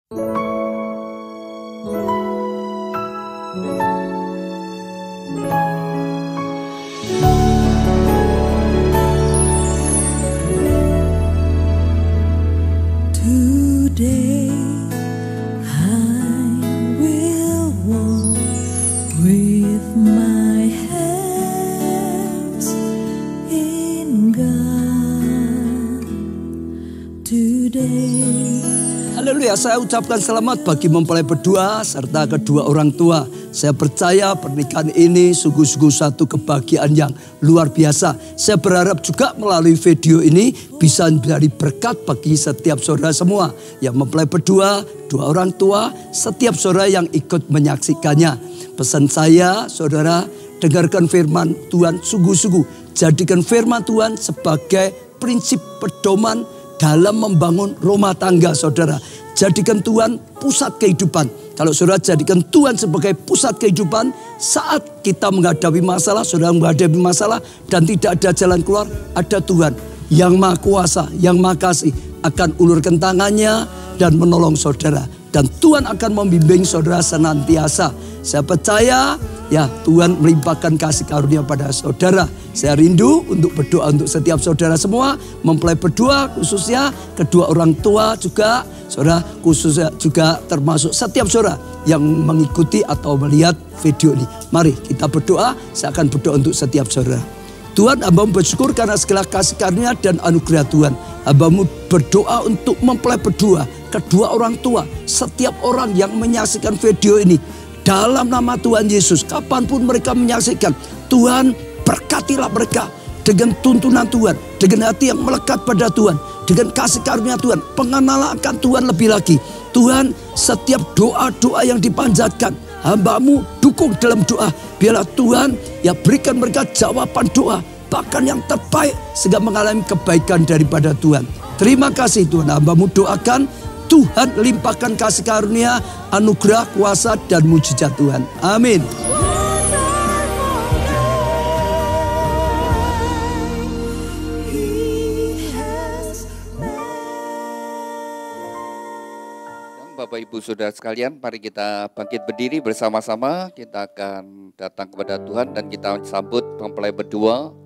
Today I will walk with my hands in God. Today. Haleluya, saya ucapkan selamat bagi mempelai berdua serta kedua orang tua. Saya percaya pernikahan ini sungguh-sungguh satu kebahagiaan yang luar biasa. Saya berharap juga melalui video ini bisa menjadi berkat bagi setiap saudara semua yang mempelai berdua, dua orang tua, setiap saudara yang ikut menyaksikannya. Pesan saya, saudara, dengarkan firman Tuhan sungguh-sungguh. Jadikan firman Tuhan sebagai prinsip pedoman dalam membangun rumah tangga saudara. Jadikan Tuhan pusat kehidupan. Kalau saudara jadikan Tuhan sebagai pusat kehidupan, saat kita menghadapi masalah, saudara menghadapi masalah dan tidak ada jalan keluar, ada Tuhan yang Maha Kuasa, yang Maha Kasih akan ulurkan tangannya dan menolong saudara. Dan Tuhan akan membimbing saudara senantiasa. Saya percaya ya Tuhan melimpahkan kasih karunia pada saudara. Saya rindu untuk berdoa untuk setiap saudara semua. Mempelai berdua khususnya, kedua orang tua juga. Saudara khususnya juga termasuk setiap saudara yang mengikuti atau melihat video ini. Mari kita berdoa, saya akan berdoa untuk setiap saudara. Tuhan, hamba-Mu bersyukur karena segala kasih karunia dan anugerah Tuhan. Hamba-Mu berdoa untuk mempelai berdua, kedua orang tua, setiap orang yang menyaksikan video ini. Dalam nama Tuhan Yesus, kapanpun mereka menyaksikan, Tuhan berkatilah mereka dengan tuntunan Tuhan, dengan hati yang melekat pada Tuhan, dengan kasih karunia Tuhan, pengenalan akan Tuhan lebih lagi. Tuhan, setiap doa-doa yang dipanjatkan, hamba-Mu dukung dalam doa. Biarlah Tuhan ya berikan mereka jawaban doa, bahkan yang terbaik sehingga mengalami kebaikan daripada Tuhan. Terima kasih Tuhan, hamba-Mu doakan Tuhan limpahkan kasih karunia, anugerah, kuasa dan mujizat Tuhan. Amin. Bapak Ibu Saudara sekalian, mari kita bangkit berdiri bersama-sama. Kita akan datang kepada Tuhan dan kita sambut mempelai berdua.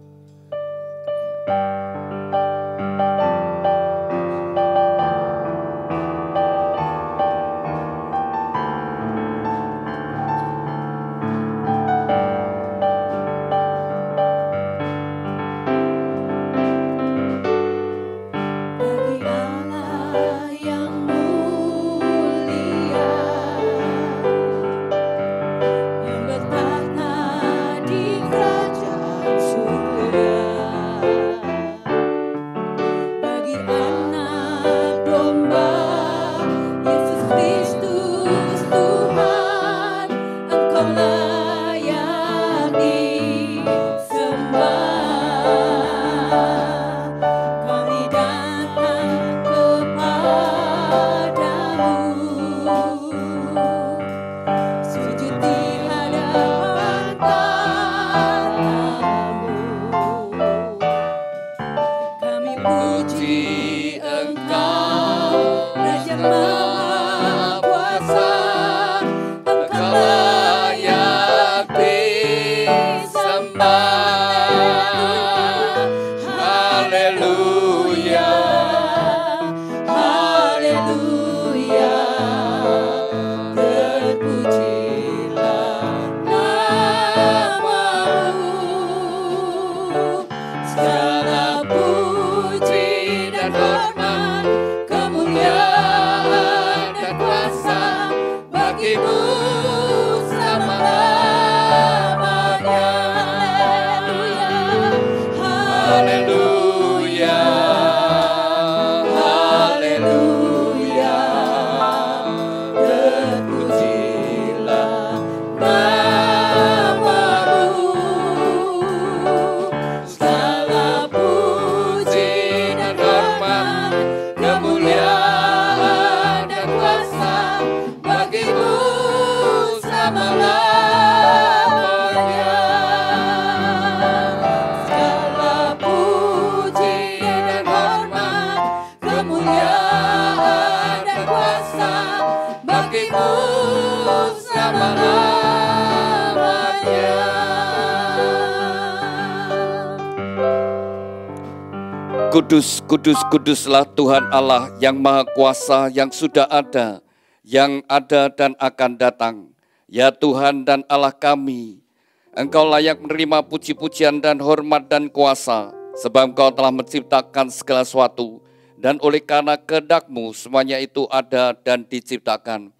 Kemuliaan dan kuasa bagimu. bagimu selama-lamanya. Kudus, kudus, kuduslah Tuhan Allah yang Maha Kuasa, yang sudah ada, yang ada dan akan datang. Ya Tuhan dan Allah kami, Engkau layak menerima puji-pujian dan hormat dan kuasa, sebab Engkau telah menciptakan segala sesuatu, dan oleh karena kehendak-Mu semuanya itu ada dan diciptakan.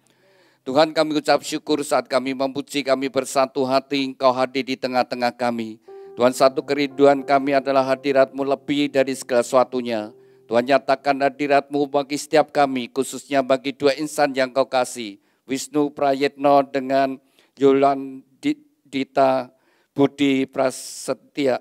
Tuhan, kami ucap syukur saat kami memuji, kami bersatu hati, Engkau hadir di tengah-tengah kami. Tuhan, satu kerinduan kami adalah hadirat-Mu lebih dari segala sesuatunya. Tuhan, nyatakan hadirat-Mu bagi setiap kami, khususnya bagi dua insan yang Kau kasih, Wisnu Prayetno dengan Yolandita Budi Prasetya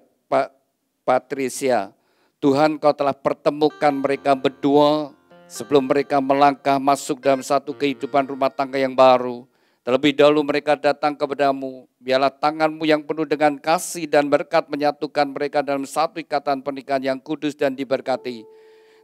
Patricia. Tuhan, Kau telah pertemukan mereka berdua sebelum mereka melangkah masuk dalam satu kehidupan rumah tangga yang baru. Terlebih dahulu mereka datang kepadamu, biarlah tangan-Mu yang penuh dengan kasih dan berkat menyatukan mereka dalam satu ikatan pernikahan yang kudus dan diberkati.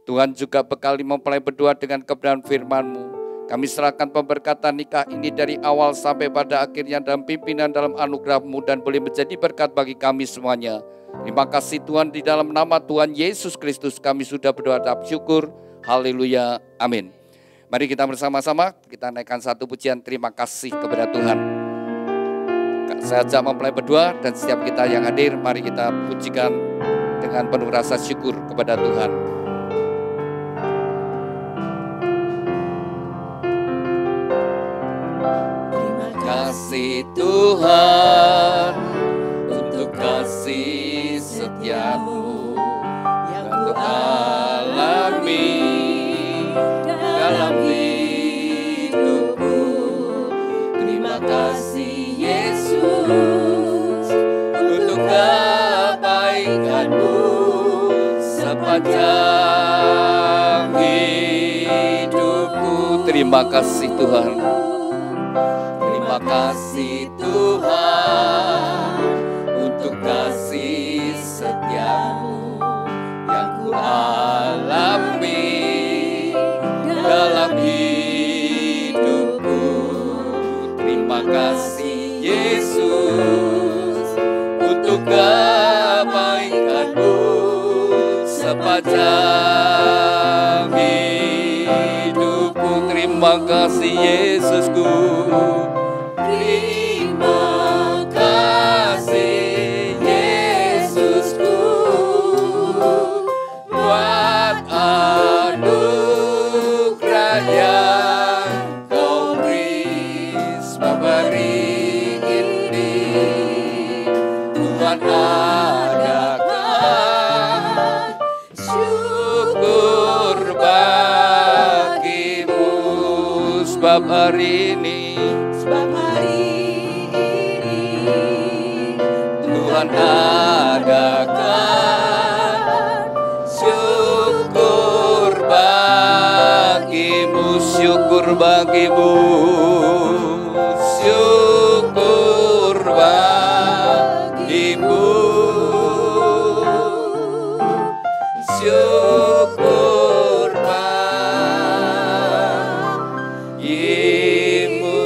Tuhan, juga bekali mempelai berdua dengan kebenaran firman-Mu. Kami serahkan pemberkatan nikah ini dari awal sampai pada akhirnya dalam pimpinan dalam anugerah-Mu dan boleh menjadi berkat bagi kami semuanya. Terima kasih Tuhan, di dalam nama Tuhan Yesus Kristus kami sudah berdoa dan syukur. Haleluya, amin. Mari kita bersama-sama, kita naikkan satu pujian terima kasih kepada Tuhan. Saya ajak mempelai berdua dan setiap kita yang hadir, mari kita pujikan dengan penuh rasa syukur kepada Tuhan. Terima kasih Tuhan untuk kasih setia-Mu yang Ku alami dalam hidupku. Terima kasih Yesus untuk kebaikan-Mu sepanjang hidupku. Terima kasih Tuhan. Terima kasih Tuhan untuk kasih setia-Mu yang Ku alami dalam hidupku. Terima kasih Yesus untuk kebaikan-Mu sepanjang hidupku. Terima kasih Yesusku. Terima kasih Yesusku buat anugerah yang Kau beri memberi ini. Tuhan, adakan syukur bagi-Mu sebab hari ini. Tuhan, adakan syukur bagi-Mu, syukur bagi-Mu, syukur bagi-Mu, syukur bagi-Mu.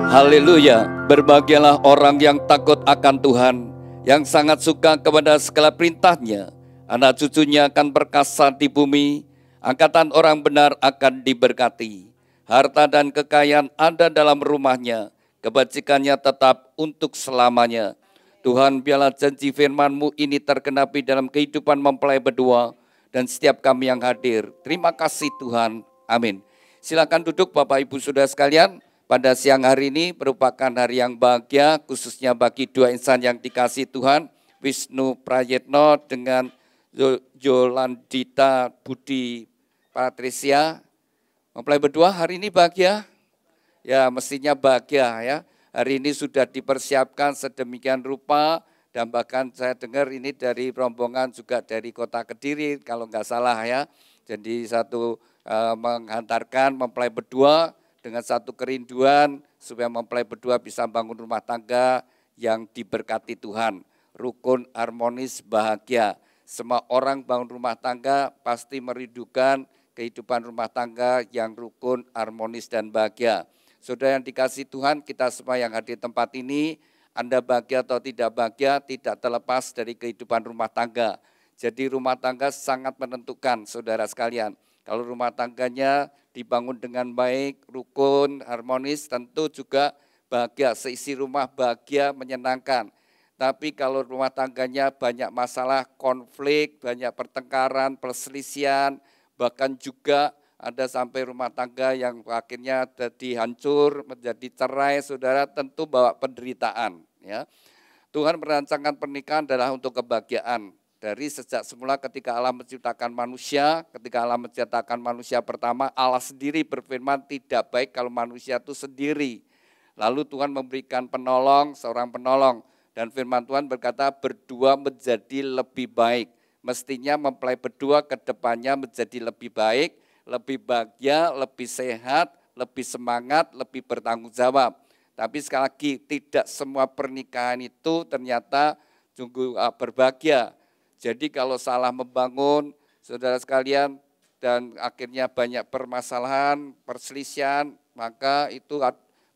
Haleluya. Berbahagialah orang yang takut akan Tuhan, yang sangat suka kepada segala perintah-Nya. Anak cucunya akan perkasa di bumi, angkatan orang benar akan diberkati. Harta dan kekayaan ada dalam rumahnya, kebajikannya tetap untuk selamanya. Tuhan, biarlah janji firman-Mu ini tergenapi dalam kehidupan mempelai berdua dan setiap kami yang hadir. Terima kasih Tuhan, amin. Silakan duduk Bapak Ibu Saudara sekalian. Pada siang hari ini merupakan hari yang bahagia, khususnya bagi dua insan yang dikasihi Tuhan, Wisnu Prayetno dengan Yolandita Budi Patricia. Mempelai berdua hari ini bahagia? Ya, mestinya bahagia ya. Hari ini sudah dipersiapkan sedemikian rupa, dan bahkan saya dengar ini dari rombongan juga dari kota Kediri, kalau nggak salah ya. Jadi satu menghantarkan mempelai berdua dengan satu kerinduan supaya mempelai berdua bisa bangun rumah tangga yang diberkati Tuhan. Rukun, harmonis, bahagia. Semua orang bangun rumah tangga pasti merindukan kehidupan rumah tangga yang rukun, harmonis, dan bahagia. Saudara yang dikasihi Tuhan, kita semua yang hadir di tempat ini, Anda bahagia atau tidak bahagia, tidak terlepas dari kehidupan rumah tangga. Jadi rumah tangga sangat menentukan, saudara sekalian. Kalau rumah tangganya dibangun dengan baik, rukun, harmonis, tentu juga bahagia, seisi rumah bahagia, menyenangkan. Tapi kalau rumah tangganya banyak masalah, konflik, banyak pertengkaran, perselisihan, bahkan juga ada sampai rumah tangga yang akhirnya jadi hancur, menjadi cerai, saudara, tentu bawa penderitaan. Ya. Tuhan merancangkan pernikahan adalah untuk kebahagiaan. Dari sejak semula ketika Allah menciptakan manusia, ketika Allah menciptakan manusia pertama, Allah sendiri berfirman tidak baik kalau manusia itu sendiri. Lalu Tuhan memberikan penolong, seorang penolong. Dan firman Tuhan berkata berdua menjadi lebih baik. Mestinya mempelai berdua ke depannya menjadi lebih baik, lebih bahagia, lebih sehat, lebih semangat, lebih bertanggung jawab. Tapi sekali lagi tidak semua pernikahan itu ternyata sungguh berbahagia. Jadi kalau salah membangun, saudara sekalian, dan akhirnya banyak permasalahan, perselisihan, maka itu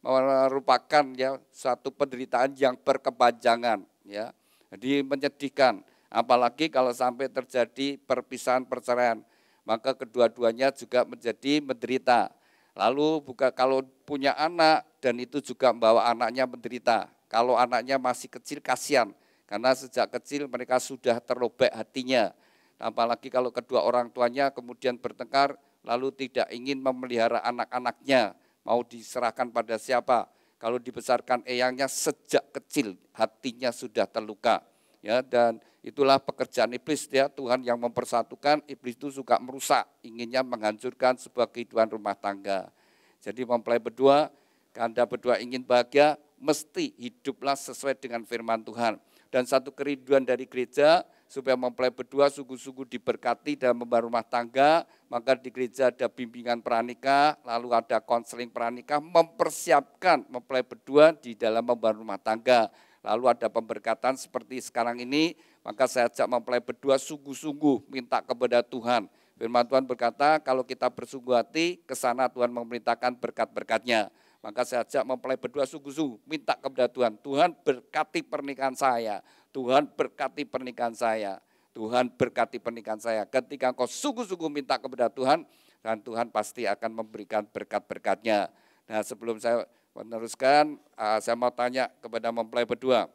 merupakan ya suatu penderitaan yang berkepanjangan, ya. Jadi menyedihkan. Apalagi kalau sampai terjadi perpisahan, perceraian, maka kedua-duanya juga menjadi menderita. Lalu kalau punya anak dan itu juga membawa anaknya menderita. Kalau anaknya masih kecil kasihan. Karena sejak kecil mereka sudah terlobek hatinya. Apalagi kalau kedua orang tuanya kemudian bertengkar, lalu tidak ingin memelihara anak-anaknya, mau diserahkan pada siapa. Kalau dibesarkan eyangnya sejak kecil, hatinya sudah terluka. Ya, dan itulah pekerjaan iblis, ya. Tuhan yang mempersatukan, iblis itu suka merusak, inginnya menghancurkan sebuah kehidupan rumah tangga. Jadi mempelai berdua, Anda berdua ingin bahagia, mesti hiduplah sesuai dengan firman Tuhan. Dan satu kerinduan dari gereja supaya mempelai berdua sungguh-sungguh diberkati dalam membangun rumah tangga, maka di gereja ada bimbingan pranikah, lalu ada konseling pranikah, mempersiapkan mempelai berdua di dalam membangun rumah tangga. Lalu ada pemberkatan seperti sekarang ini, maka saya ajak mempelai berdua sungguh-sungguh minta kepada Tuhan. Firman Tuhan berkata, kalau kita bersungguh hati, ke sana Tuhan memerintahkan berkat-berkatnya. Maka saya ajak mempelai berdua sungguh-sungguh minta kepada Tuhan. Tuhan berkati pernikahan saya. Tuhan berkati pernikahan saya. Tuhan berkati pernikahan saya. Ketika engkau sungguh-sungguh minta kepada Tuhan, dan Tuhan pasti akan memberikan berkat-berkatnya. Nah, sebelum saya meneruskan, saya mau tanya kepada mempelai berdua.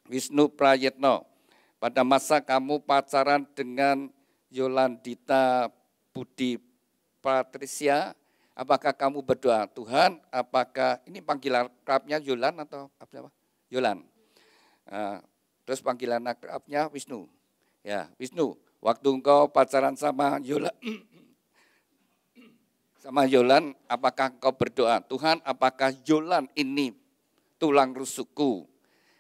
Wisnu Prayetno, pada masa kamu pacaran dengan Yolandita Budi Patricia, apakah kamu berdoa, Tuhan, apakah, ini panggilan akrabnya Yolan atau apa? Yolan. Terus panggilan akrabnya Wisnu. Ya, Wisnu, waktu engkau pacaran sama Yolan, apakah engkau berdoa, Tuhan, apakah Yolan ini tulang rusukku?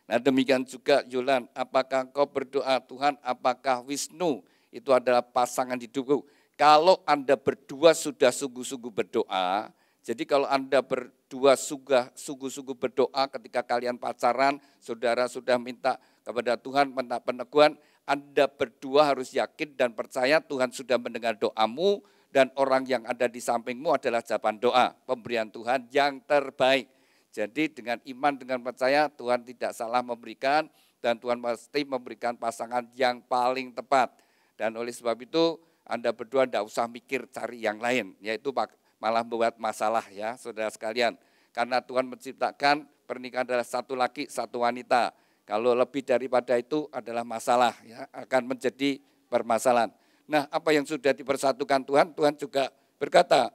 Nah, demikian juga Yolan, apakah engkau berdoa, Tuhan, apakah Wisnu itu adalah pasangan hidupku? Kalau Anda berdua sudah sungguh-sungguh berdoa, jadi kalau Anda berdua sungguh-sungguh berdoa ketika kalian pacaran, saudara sudah minta kepada Tuhan, minta peneguhan, Anda berdua harus yakin dan percaya Tuhan sudah mendengar doamu, dan orang yang ada di sampingmu adalah jawaban doa, pemberian Tuhan yang terbaik. Jadi dengan iman, dengan percaya, Tuhan tidak salah memberikan, dan Tuhan pasti memberikan pasangan yang paling tepat. Dan oleh sebab itu, Anda berdua tidak usah mikir cari yang lain, yaitu malah membuat masalah, ya saudara sekalian. Karena Tuhan menciptakan pernikahan adalah satu laki, satu wanita. Kalau lebih daripada itu adalah masalah, ya, akan menjadi permasalahan. Nah, apa yang sudah dipersatukan Tuhan, Tuhan juga berkata,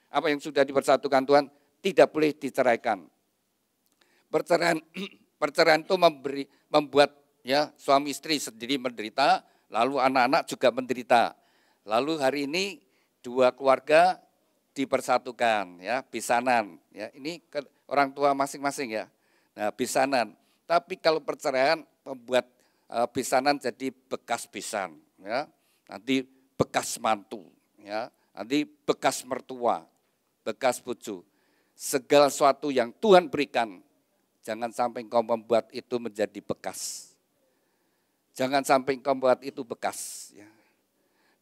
apa yang sudah dipersatukan Tuhan tidak boleh diceraikan. Perceraian itu membuat ya suami istri sendiri menderita, lalu anak-anak juga menderita. Lalu hari ini dua keluarga dipersatukan, ya, besanan, ya. Ini orang tua masing-masing, ya. Nah, besanan. Tapi kalau perceraian membuat besanan jadi bekas besan, ya. Nanti bekas mantu, ya. Nanti bekas mertua, bekas bojo. Segala sesuatu yang Tuhan berikan, jangan sampai engkau membuat itu menjadi bekas. Jangan sampai engkau membuat itu bekas, ya.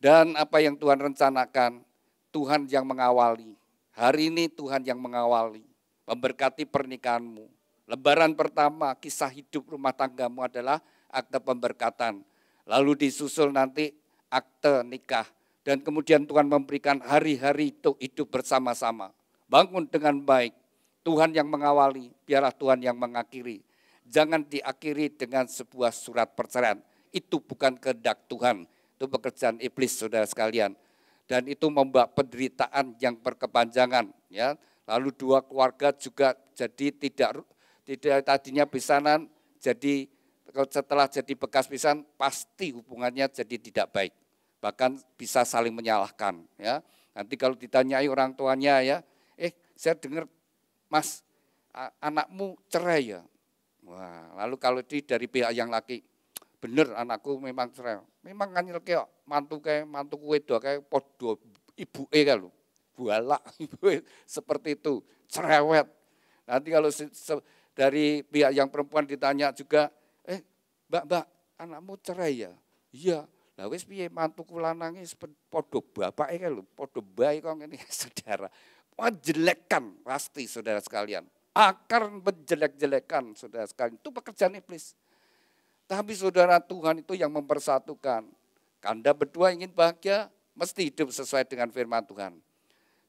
Dan apa yang Tuhan rencanakan, Tuhan yang mengawali. Hari ini Tuhan yang mengawali, memberkati pernikahanmu. Lebaran pertama, kisah hidup rumah tanggamu adalah akte pemberkatan. Lalu disusul nanti akte nikah. Dan kemudian Tuhan memberikan hari-hari untuk hidup bersama-sama. Bangun dengan baik. Tuhan yang mengawali, biarlah Tuhan yang mengakhiri. Jangan diakhiri dengan sebuah surat perceraian. Itu bukan kehendak Tuhan. Itu pekerjaan iblis, saudara sekalian. Dan itu membawa penderitaan yang berkepanjangan. Ya. Lalu dua keluarga juga jadi tidak tadinya pisanan, jadi setelah jadi bekas pisan pasti hubungannya jadi tidak baik. Bahkan bisa saling menyalahkan. Ya. Nanti kalau ditanyai orang tuanya, ya, saya dengar Mas, anakmu cerai ya. Wah, lalu kalau dari pihak yang laki, bener anakku memang cerai. Memang nganyel kayak mantuku wedok kayak podo ibuke kalau bualak ibu seperti itu, cerewet. Nanti kalau dari pihak yang perempuan ditanya juga, Mbak, anakmu cerai ya? Iya. Lah wis piye mantuku lanange podo bapake kae lho, podo bae kok ngene saudara. Menjelekkan pasti saudara sekalian. Akan menjelek-jelekan saudara sekalian. Itu pekerjaan iblis. Tapi saudara, Tuhan itu yang mempersatukan. Anda berdua ingin bahagia, mesti hidup sesuai dengan firman Tuhan.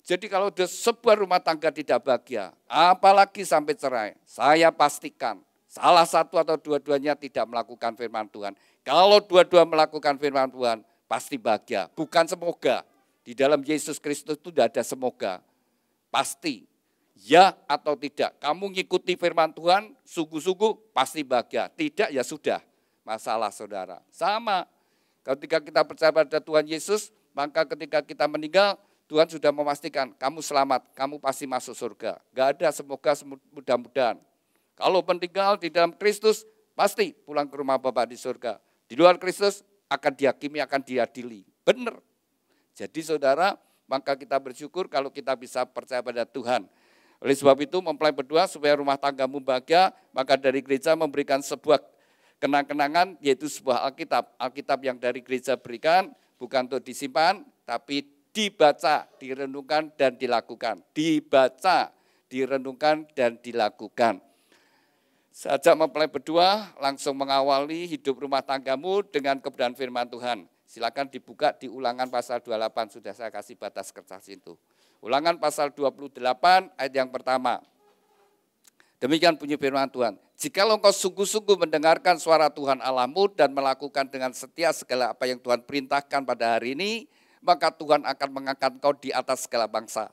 Jadi kalau sebuah rumah tangga tidak bahagia, apalagi sampai cerai, saya pastikan salah satu atau dua-duanya tidak melakukan firman Tuhan. Kalau dua-dua melakukan firman Tuhan, pasti bahagia. Bukan semoga. Di dalam Yesus Kristus itu tidak ada semoga. Pasti, ya atau tidak. Kamu ngikuti firman Tuhan, sungguh-sungguh pasti bahagia. Tidak, ya sudah. Masalah saudara. Sama, ketika kita percaya pada Tuhan Yesus, maka ketika kita meninggal, Tuhan sudah memastikan, kamu selamat, kamu pasti masuk surga. Gak ada semoga mudah-mudahan. Kalau meninggal di dalam Kristus, pasti pulang ke rumah Bapa di surga. Di luar Kristus, akan dihakimi, akan diadili. Benar. Jadi saudara, maka kita bersyukur kalau kita bisa percaya pada Tuhan. Oleh sebab itu mempelai berdua supaya rumah tanggamu bahagia, maka dari gereja memberikan sebuah kenang-kenangan yaitu sebuah Alkitab. Alkitab yang dari gereja berikan bukan untuk disimpan, tapi dibaca, direnungkan dan dilakukan. Dibaca, direnungkan dan dilakukan. Seajak mempelai berdua langsung mengawali hidup rumah tanggamu dengan kebenaran firman Tuhan. Silakan dibuka di Ulangan pasal 28, sudah saya kasih batas kertas itu. Ulangan pasal 28 ayat yang pertama. Demikian bunyi firman Tuhan. Jikalau engkau sungguh-sungguh mendengarkan suara Tuhan Allahmu dan melakukan dengan setia segala apa yang Tuhan perintahkan pada hari ini, maka Tuhan akan mengangkat engkau di atas segala bangsa.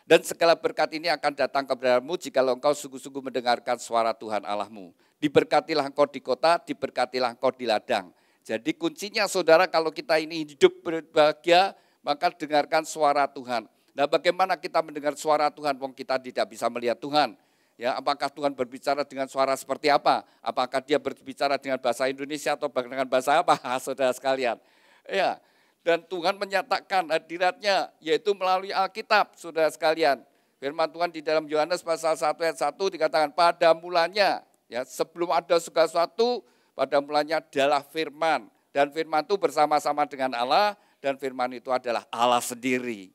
Dan segala berkat ini akan datang kepadamu jikalau engkau sungguh-sungguh mendengarkan suara Tuhan Allahmu. Diberkatilah engkau di kota, diberkatilah engkau di ladang. Jadi kuncinya saudara, kalau kita ini hidup berbahagia, maka dengarkan suara Tuhan. Nah, bagaimana kita mendengar suara Tuhan? Wong kita tidak bisa melihat Tuhan. Ya, apakah Tuhan berbicara dengan suara seperti apa? Apakah dia berbicara dengan bahasa Indonesia atau dengan bahasa apa, saudara sekalian? Ya, dan Tuhan menyatakan hadiratnya, yaitu melalui Alkitab, saudara sekalian. Firman Tuhan di dalam Yohanes pasal 1 ayat 1 dikatakan, pada mulanya, ya, sebelum ada segala sesuatu, pada mulanya adalah firman. Dan firman itu bersama-sama dengan Allah, dan firman itu adalah Allah sendiri.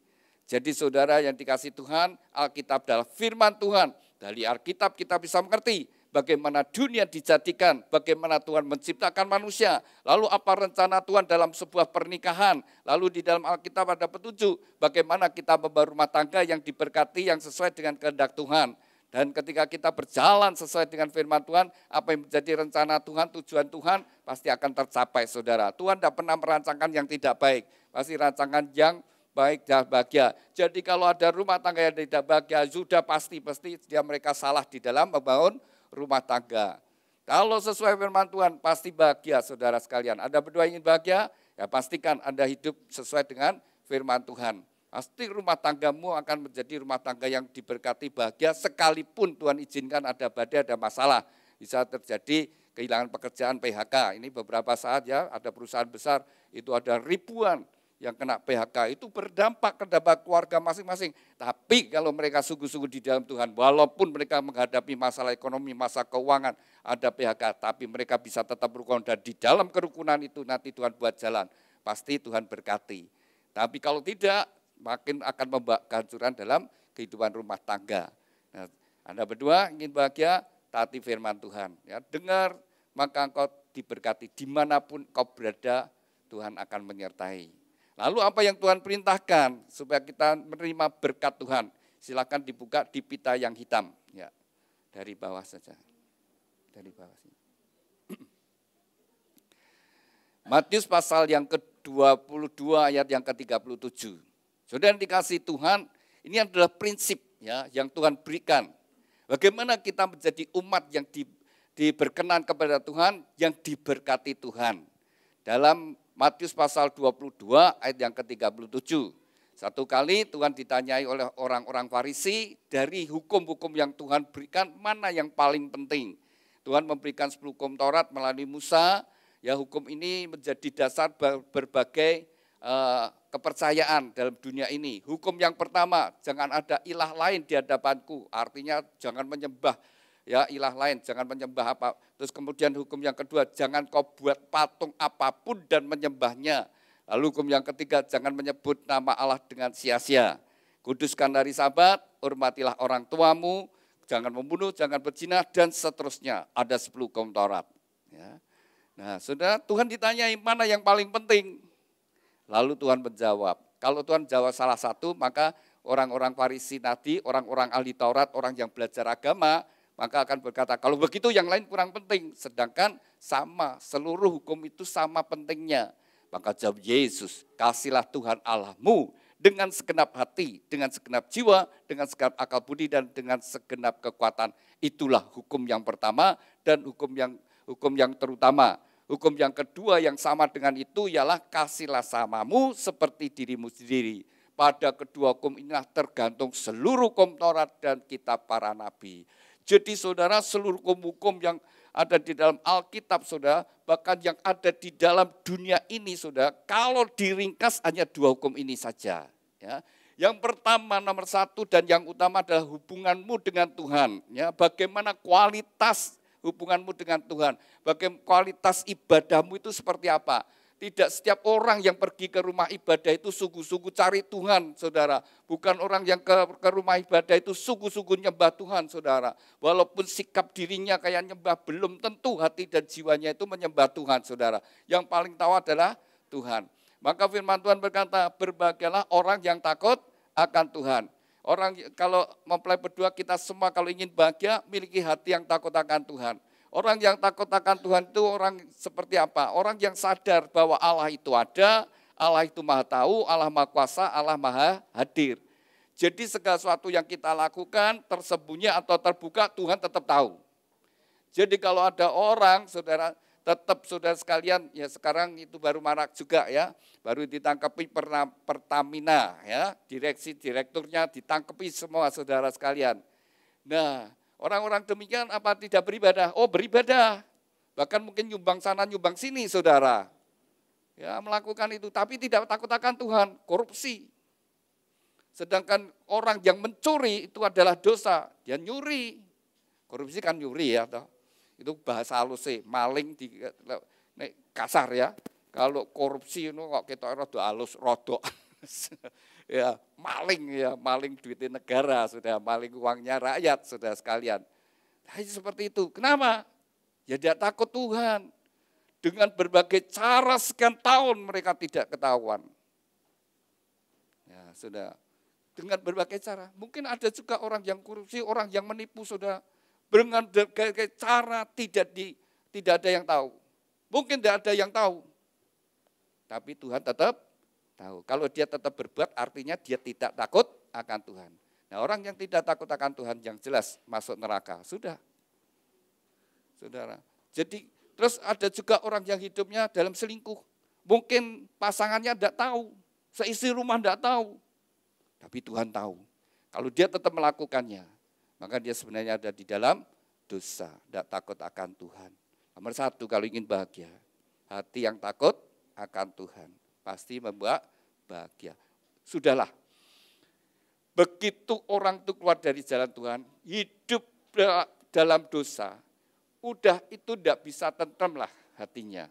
Jadi saudara yang dikasih Tuhan, Alkitab adalah firman Tuhan. Dari Alkitab kita bisa mengerti bagaimana dunia dijadikan, bagaimana Tuhan menciptakan manusia. Lalu apa rencana Tuhan dalam sebuah pernikahan. Lalu di dalam Alkitab ada petunjuk bagaimana kita membangun rumah tangga yang diberkati, yang sesuai dengan kehendak Tuhan. Dan ketika kita berjalan sesuai dengan firman Tuhan, apa yang menjadi rencana Tuhan, tujuan Tuhan, pasti akan tercapai saudara. Tuhan tidak pernah merancangkan yang tidak baik, pasti rancangan yang baik dan bahagia. Jadi kalau ada rumah tangga yang tidak bahagia, sudah pasti dia mereka salah di dalam membangun rumah tangga. Kalau sesuai firman Tuhan, pasti bahagia saudara sekalian. Anda berdua ingin bahagia, ya pastikan Anda hidup sesuai dengan firman Tuhan. Pasti rumah tanggamu akan menjadi rumah tangga yang diberkati bahagia, sekalipun Tuhan izinkan ada badai, ada masalah. Bisa terjadi kehilangan pekerjaan, PHK. Ini beberapa saat ya, ada perusahaan besar, itu ada ribuan yang kena PHK. Itu berdampak kepada keluarga masing-masing. Tapi kalau mereka sungguh-sungguh di dalam Tuhan, walaupun mereka menghadapi masalah ekonomi, masalah keuangan, ada PHK, tapi mereka bisa tetap berukun. Dan di dalam kerukunan itu nanti Tuhan buat jalan. pasti Tuhan berkati. Tapi kalau tidak, makin akan membawa kehancuran dalam kehidupan rumah tangga. Nah, Anda berdua ingin bahagia, taati firman Tuhan. Ya, dengar, maka engkau diberkati. Dimanapun kau berada, Tuhan akan menyertai. Lalu apa yang Tuhan perintahkan supaya kita menerima berkat Tuhan? Silakan dibuka di pita yang hitam. Ya, dari bawah saja. Dari bawah sini. Matius pasal yang ke-22 ayat yang ke-37. Saudara yang dikasihi Tuhan, ini adalah prinsip ya yang Tuhan berikan. Bagaimana kita menjadi umat yang diberkenan kepada Tuhan, yang diberkati Tuhan. Dalam Matius pasal 22 ayat yang ke-37. Satu kali Tuhan ditanyai oleh orang-orang Farisi, dari hukum-hukum yang Tuhan berikan, mana yang paling penting? Tuhan memberikan 10 hukum Taurat melalui Musa, ya hukum ini menjadi dasar berbagai kepercayaan dalam dunia ini. Hukum yang pertama, jangan ada ilah lain di hadapanku, artinya jangan menyembah ya ilah lain, jangan menyembah apa. Terus kemudian hukum yang kedua, jangan kau buat patung apapun dan menyembahnya. Lalu hukum yang ketiga, jangan menyebut nama Allah dengan sia-sia. Kuduskan hari Sabat, hormatilah orang tuamu, jangan membunuh, jangan berzina, dan seterusnya. Ada 10 hukum Taurat. Ya. Nah, saudara, Tuhan ditanyai mana yang paling penting. Lalu Tuhan menjawab. Kalau Tuhan jawab salah satu, maka orang-orang Farisi tadi, orang-orang ahli Taurat, orang yang belajar agama, maka akan berkata, kalau begitu yang lain kurang penting. Sedangkan sama, seluruh hukum itu sama pentingnya. Maka jawab Yesus, kasihlah Tuhan Allahmu dengan segenap hati, dengan segenap jiwa, dengan segenap akal budi, dan dengan segenap kekuatan. Itulah hukum yang pertama dan hukum yang terutama. Hukum yang kedua yang sama dengan itu ialah kasihlah samamu seperti dirimu sendiri. Pada kedua hukum inilah tergantung seluruh hukum Taurat dan kitab para nabi. Jadi saudara, seluruh hukum-hukum yang ada di dalam Alkitab, saudara, bahkan yang ada di dalam dunia ini, saudara, kalau diringkas hanya 2 hukum ini saja. Ya. Yang pertama, nomor 1 dan yang utama adalah hubunganmu dengan Tuhan. Ya. Bagaimana kualitas hubunganmu dengan Tuhan, bagaimana kualitas ibadahmu itu seperti apa. Tidak setiap orang yang pergi ke rumah ibadah itu sungguh-sungguh cari Tuhan, saudara. Bukan orang yang ke rumah ibadah itu sungguh-sungguh nyembah Tuhan, saudara. Walaupun sikap dirinya kayak nyembah, belum tentu hati dan jiwanya itu menyembah Tuhan, saudara. Yang paling tahu adalah Tuhan. Maka firman Tuhan berkata, berbahagialah orang yang takut akan Tuhan. Orang kalau mempelai berdua, kita semua kalau ingin bahagia, miliki hati yang takut akan Tuhan. Orang yang takut akan Tuhan itu orang seperti apa? Orang yang sadar bahwa Allah itu ada, Allah itu maha tahu, Allah maha kuasa, Allah maha hadir. Jadi segala sesuatu yang kita lakukan, tersembunyi atau terbuka, Tuhan tetap tahu. Jadi kalau ada orang, saudara, tetap saudara sekalian, ya sekarang itu baru marak juga ya, baru ditangkapi Pertamina ya, direkturnya ditangkapi semua saudara sekalian. Nah, orang-orang demikian apa tidak beribadah? Oh beribadah, bahkan mungkin nyumbang sana nyumbang sini saudara. Ya melakukan itu, tapi tidak takut akan Tuhan, korupsi. Sedangkan orang yang mencuri itu adalah dosa, dia nyuri. Korupsi kan nyuri ya, toh. Itu bahasa halus sih, maling di kasar ya. Kalau korupsi itu kok kita rada halus rodok. Ya, maling duit negara, sudah maling uangnya rakyat, sudah sekalian. Nah, seperti itu. Kenapa? Ya dia takut Tuhan. Dengan berbagai cara sekian tahun mereka tidak ketahuan. Ya, sudah. Dengan berbagai cara. Mungkin ada juga orang yang korupsi, orang yang menipu, sudah. Dengan berbagai cara tidak ada yang tahu. Mungkin tidak ada yang tahu. Tapi Tuhan tetap tahu. Kalau dia tetap berbuat artinya dia tidak takut akan Tuhan. Nah orang yang tidak takut akan Tuhan yang jelas masuk neraka. Sudah. Saudara. Jadi terus ada juga orang yang hidupnya dalam selingkuh. Mungkin pasangannya tidak tahu. Seisi rumah tidak tahu. Tapi Tuhan tahu. Kalau dia tetap melakukannya, maka dia sebenarnya ada di dalam dosa, tidak takut akan Tuhan. Nomor 1 kalau ingin bahagia, hati yang takut akan Tuhan pasti membuat bahagia. Sudahlah, begitu orang itu keluar dari jalan Tuhan, hidup dalam dosa, udah itu tidak bisa tentram lah hatinya.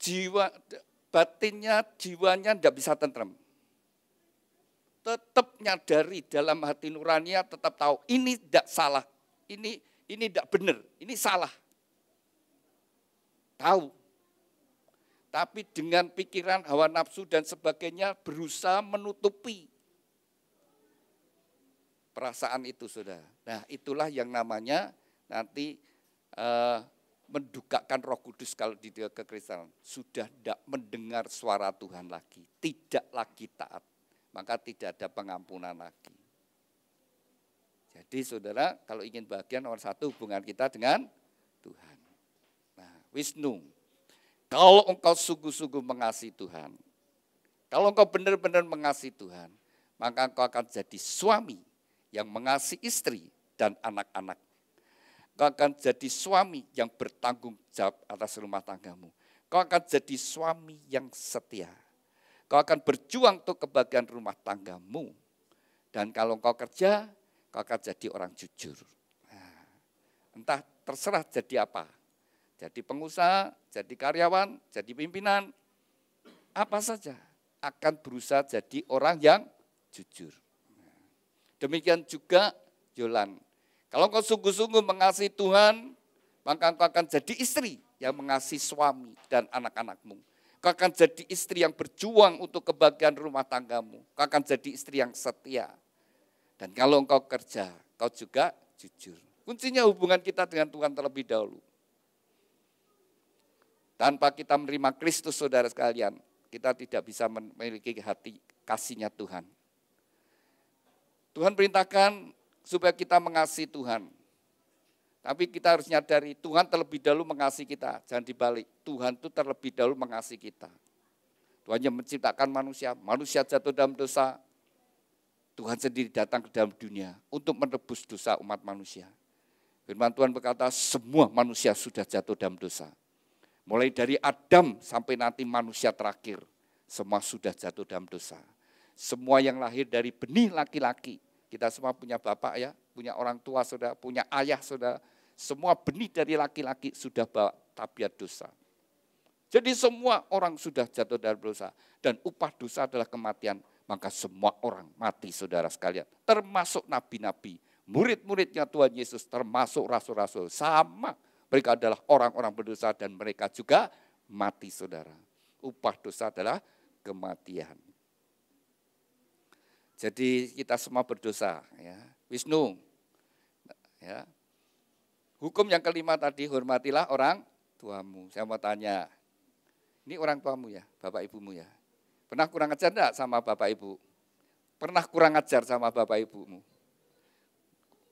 jiwa, batinnya, jiwanya tidak bisa tentrem. Tetap nyadari dalam hati nuraninya, tetap tahu ini tidak salah, ini tidak benar, ini salah. Tahu. Tapi dengan pikiran, hawa nafsu dan sebagainya berusaha menutupi perasaan itu, saudara. Nah, itulah yang namanya nanti mendukakan Roh Kudus kalau di kekristenan. Sudah tidak mendengar suara Tuhan lagi, tidak lagi taat. Maka tidak ada pengampunan lagi. Jadi saudara, kalau ingin bahagia nomor satu hubungan kita dengan Tuhan. Nah, Wisnu, kalau engkau sungguh-sungguh mengasihi Tuhan, kalau engkau benar-benar mengasihi Tuhan, maka engkau akan jadi suami yang mengasihi istri dan anak-anak. Engkau akan jadi suami yang bertanggung jawab atas rumah tanggamu. Engkau akan jadi suami yang setia. Kau akan berjuang untuk kebahagiaan rumah tanggamu. Dan kalau kau kerja, kau akan jadi orang jujur. Nah, entah terserah jadi apa. Jadi pengusaha, jadi karyawan, jadi pimpinan. Apa saja akan berusaha jadi orang yang jujur. Demikian juga Yolan. Kalau kau sungguh-sungguh mengasihi Tuhan, maka kau akan jadi istri yang mengasihi suami dan anak-anakmu. Kau akan jadi istri yang berjuang untuk kebahagiaan rumah tanggamu. Kau akan jadi istri yang setia. Dan kalau engkau kerja, kau juga jujur. Kuncinya hubungan kita dengan Tuhan terlebih dahulu. Tanpa kita menerima Kristus, saudara sekalian, kita tidak bisa memiliki hati kasihnya Tuhan. Tuhan perintahkan supaya kita mengasihi Tuhan. Tapi kita harus nyadari Tuhan terlebih dahulu mengasihi kita. Jangan dibalik, Tuhan itu terlebih dahulu mengasihi kita. Tuhan yang menciptakan manusia, manusia jatuh dalam dosa. Tuhan sendiri datang ke dalam dunia untuk menebus dosa umat manusia. Firman Tuhan berkata, semua manusia sudah jatuh dalam dosa. Mulai dari Adam sampai nanti manusia terakhir, semua sudah jatuh dalam dosa. Semua yang lahir dari benih laki-laki, kita semua punya bapak ya, punya orang tua saudara, punya ayah saudara. Semua benih dari laki-laki sudah bawa tabiat dosa. Jadi semua orang sudah jatuh dalam dosa. Dan upah dosa adalah kematian. Maka semua orang mati saudara sekalian. Termasuk nabi-nabi, murid-muridnya Tuhan Yesus, termasuk rasul-rasul. Sama, mereka adalah orang-orang berdosa dan mereka juga mati saudara. Upah dosa adalah kematian. Jadi kita semua berdosa. Ya. Wisnu, ya. Hukum yang kelima tadi, hormatilah orang tuamu. Saya mau tanya, ini orang tuamu ya, bapak ibumu ya. Pernah kurang ajar enggak sama bapak ibu? Pernah kurang ajar sama bapak ibumu?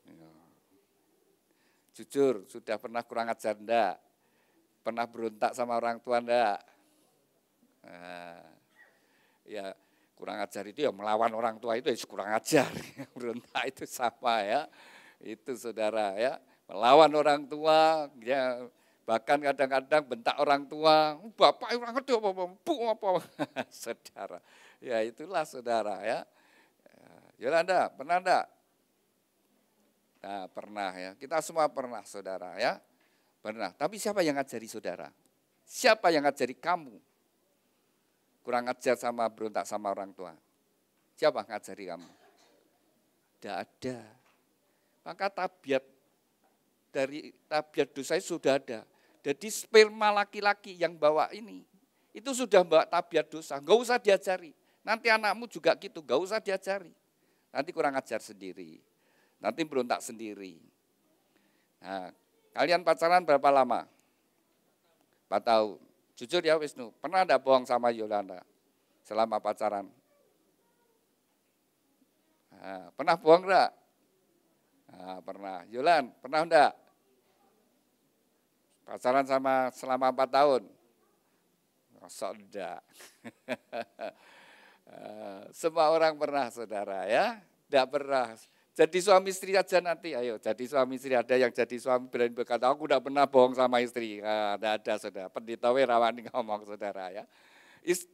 Ya. Jujur, sudah pernah kurang ajar enggak? Pernah berontak sama orang tua enggak? Nah, ya kurang ajar itu ya melawan orang tua itu ya kurang ajar. Berontak itu sama ya. Itu saudara ya. Melawan orang tua, ya, bahkan kadang-kadang bentak orang tua, bapak orang ngerti apa, saudara. Ya itulah saudara ya. Yolanda, pernah enggak? Nah pernah ya, kita semua pernah saudara ya. Pernah, tapi siapa yang ngajari saudara? Siapa yang ngajari kamu? Kurang ajar sama berontak sama orang tua. Siapa ngajari kamu? Tidak ada. Maka dari tabiat dosa itu sudah ada. Jadi sperma laki-laki yang bawa ini, itu sudah bawa tabiat dosa. Enggak usah diajari. Nanti anakmu juga gitu, enggak usah diajari. Nanti kurang ajar sendiri. Nanti berontak sendiri. Nah, kalian pacaran berapa lama? 4 tahun. Jujur ya Wisnu, pernah enggak bohong sama Yolanda selama pacaran? Nah, pernah bohong enggak? Nah, pernah. Yolan, pernah enggak? Pacaran selama 4 tahun? Masa enggak? Semua orang pernah saudara ya, enggak pernah. Jadi suami istri aja nanti, ayo jadi suami istri. Ada yang jadi suami berani berkata, aku enggak pernah bohong sama istri. Nah, enggak ada saudara, pendeta Wirawan ngomong saudara ya.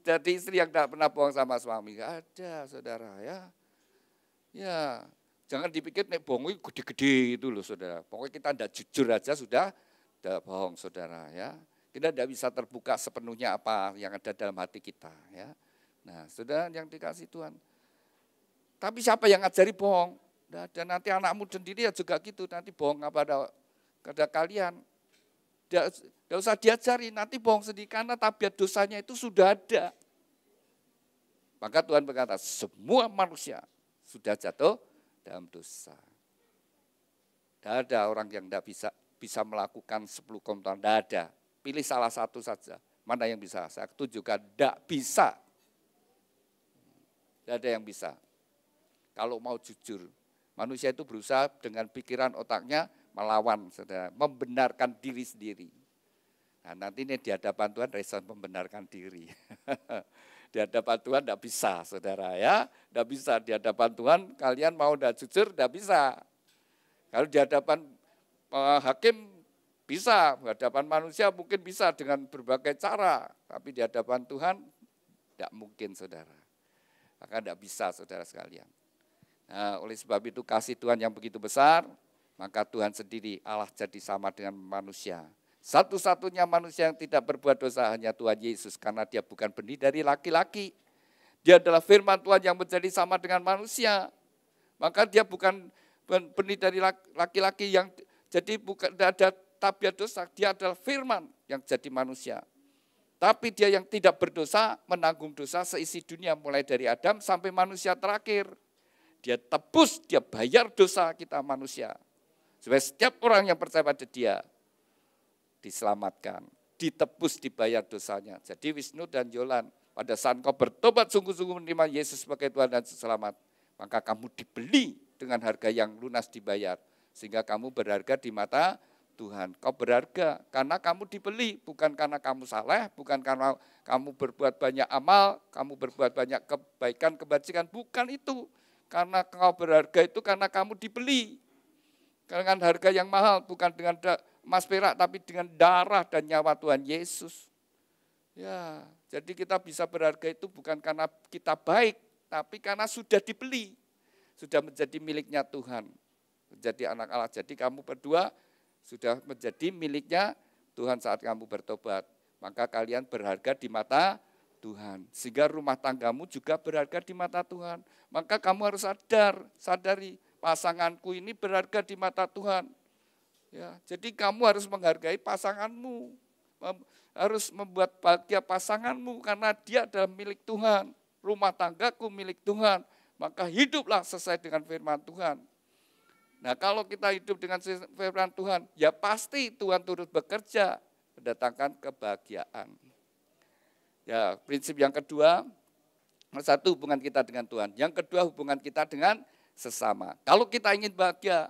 Jadi istri yang enggak pernah bohong sama suami, enggak ada saudara ya. Ya, jangan dipikir nek bohong itu gede-gede itu loh saudara. Pokoknya kita enggak jujur aja sudah enggak bohong saudara ya. Kita tidak bisa terbuka sepenuhnya apa yang ada dalam hati kita. Ya. Nah, saudara yang dikasih Tuhan. Tapi siapa yang ngajari bohong? Dan nanti anakmu sendiri ya juga gitu, nanti bohong kepada kalian. Tidak usah diajari, nanti bohong sendiri karena tabiat dosanya itu sudah ada. Maka Tuhan berkata, semua manusia sudah jatuh dalam dosa. Tidak ada orang yang tidak bisa melakukan 10 komentar, tidak ada. Pilih salah satu saja, mana yang bisa. Saya tunjukkan, tidak bisa. Tidak ada yang bisa. Kalau mau jujur, manusia itu berusaha dengan pikiran otaknya melawan, saudara, membenarkan diri sendiri. Nah, nanti ini di hadapan Tuhan respon membenarkan diri. Di hadapan Tuhan tidak bisa, saudara ya. Tidak bisa di hadapan Tuhan, kalian mau tidak jujur, tidak bisa. Kalau di hadapan hakim bisa, di hadapan manusia mungkin bisa dengan berbagai cara. Tapi di hadapan Tuhan tidak mungkin, saudara. Maka tidak bisa, saudara sekalian. Nah, oleh sebab itu kasih Tuhan yang begitu besar, maka Tuhan sendiri Allah jadi sama dengan manusia. Satu-satunya manusia yang tidak berbuat dosa hanya Tuhan Yesus, karena dia bukan benih dari laki-laki. Dia adalah firman Tuhan yang menjadi sama dengan manusia. Maka dia bukan benih dari laki-laki yang jadi bukan ada tabiat dosa, dia adalah firman yang jadi manusia. Tapi dia yang tidak berdosa menanggung dosa seisi dunia mulai dari Adam sampai manusia terakhir. Dia tebus, dia bayar dosa kita manusia. Supaya setiap orang yang percaya pada dia diselamatkan, ditebus, dibayar dosanya. Jadi Wisnu dan Yolan, pada saat kau bertobat sungguh-sungguh menerima Yesus sebagai Tuhan dan Selamat, maka kamu dibeli dengan harga yang lunas dibayar. Sehingga kamu berharga di mata Tuhan. Kau berharga karena kamu dibeli, bukan karena kamu saleh, bukan karena kamu berbuat banyak amal, kamu berbuat banyak kebaikan, kebajikan, bukan itu. Karena kau berharga itu karena kamu dibeli. Dengan harga yang mahal, bukan dengan emas perak, tapi dengan darah dan nyawa Tuhan Yesus. Ya, jadi kita bisa berharga itu bukan karena kita baik, tapi karena sudah dibeli. Sudah menjadi miliknya Tuhan. Menjadi anak Allah. Jadi kamu berdua sudah menjadi miliknya Tuhan saat kamu bertobat. Maka kalian berharga di mata Tuhan. Sehingga rumah tanggamu juga berharga di mata Tuhan. Maka kamu harus sadari pasanganku ini berharga di mata Tuhan. Ya, jadi kamu harus menghargai pasanganmu. Harus membuat bahagia pasanganmu karena dia adalah milik Tuhan. Rumah tanggaku milik Tuhan. Maka hiduplah sesuai dengan firman Tuhan. Nah, kalau kita hidup dengan firman Tuhan, ya pasti Tuhan turut bekerja mendatangkan kebahagiaan. Ya, prinsip yang kedua, satu hubungan kita dengan Tuhan. Yang kedua hubungan kita dengan sesama. Kalau kita ingin bahagia,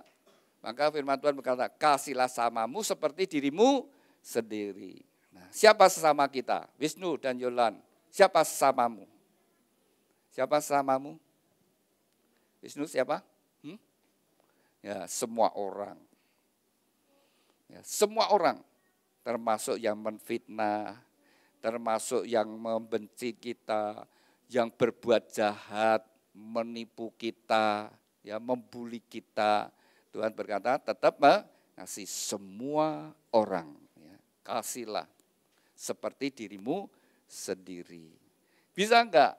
maka firman Tuhan berkata, kasihlah samamu seperti dirimu sendiri. Nah, siapa sesama kita? Wisnu dan Yolan. Siapa sesamamu? Siapa sesamamu? Wisnu siapa? Ya, semua orang. Ya, semua orang, termasuk yang menfitnah, termasuk yang membenci kita, yang berbuat jahat, menipu kita, ya, membuli kita. Tuhan berkata, tetap mengasihi semua orang. Ya, kasihlah seperti dirimu sendiri. Bisa enggak?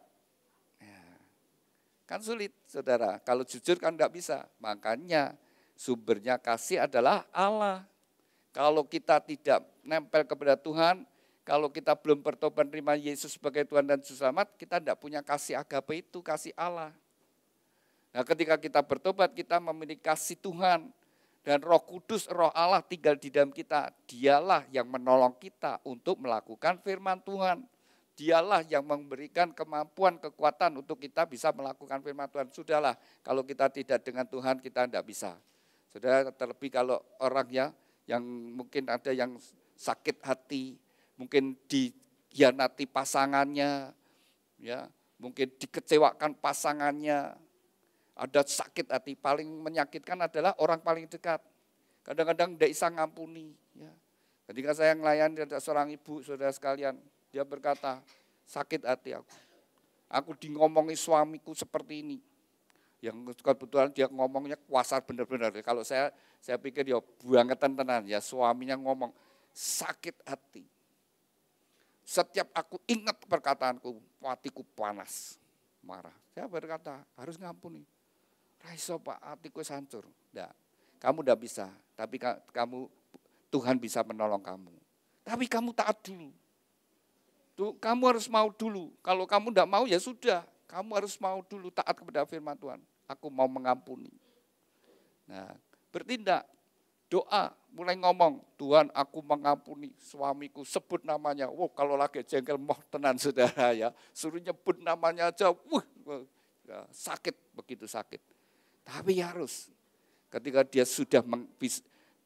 Kan sulit, saudara. Kalau jujur kan enggak bisa. Makanya sumbernya kasih adalah Allah. Kalau kita tidak nempel kepada Tuhan, kalau kita belum bertobat menerima Yesus sebagai Tuhan dan Juru Selamat, kita tidak punya kasih agape itu, kasih Allah. Nah, ketika kita bertobat, kita memiliki kasih Tuhan. Dan Roh Kudus, Roh Allah tinggal di dalam kita. Dialah yang menolong kita untuk melakukan firman Tuhan. Dialah yang memberikan kemampuan, kekuatan untuk kita bisa melakukan firman Tuhan. Sudahlah, kalau kita tidak dengan Tuhan, kita tidak bisa. Saudara, terlebih kalau orang yang mungkin ada yang sakit hati, mungkin dikhianati pasangannya, ya, mungkin dikecewakan pasangannya, ada sakit hati. Paling menyakitkan adalah orang paling dekat. Kadang-kadang tidak bisa ngampuni. Ya. Ketika saya melayani ada seorang ibu, saudara sekalian, dia berkata, sakit hati aku. Aku ngomongi suamiku seperti ini. Yang kebetulan dia ngomongnya kuasa benar-benar. Kalau saya pikir ya bangetan tenan, ya suaminya ngomong sakit hati. Setiap aku ingat perkataanku, hatiku panas, marah. Saya berkata, harus ngampuni. Raiso Pak, hatiku hancur. Enggak, kamu enggak bisa, tapi Tuhan bisa menolong kamu. Tapi kamu taat dulu. Kamu harus mau dulu. Kalau kamu enggak mau ya sudah, kamu harus mau dulu taat kepada firman Tuhan. Aku mau mengampuni. Nah, bertindak. Doa, mulai ngomong, Tuhan aku mengampuni suamiku, sebut namanya. Wow, kalau lagi jengkel moh tenan saudara ya, suruh nyebut namanya aja, ya, sakit, begitu sakit. Tapi harus, ketika dia sudah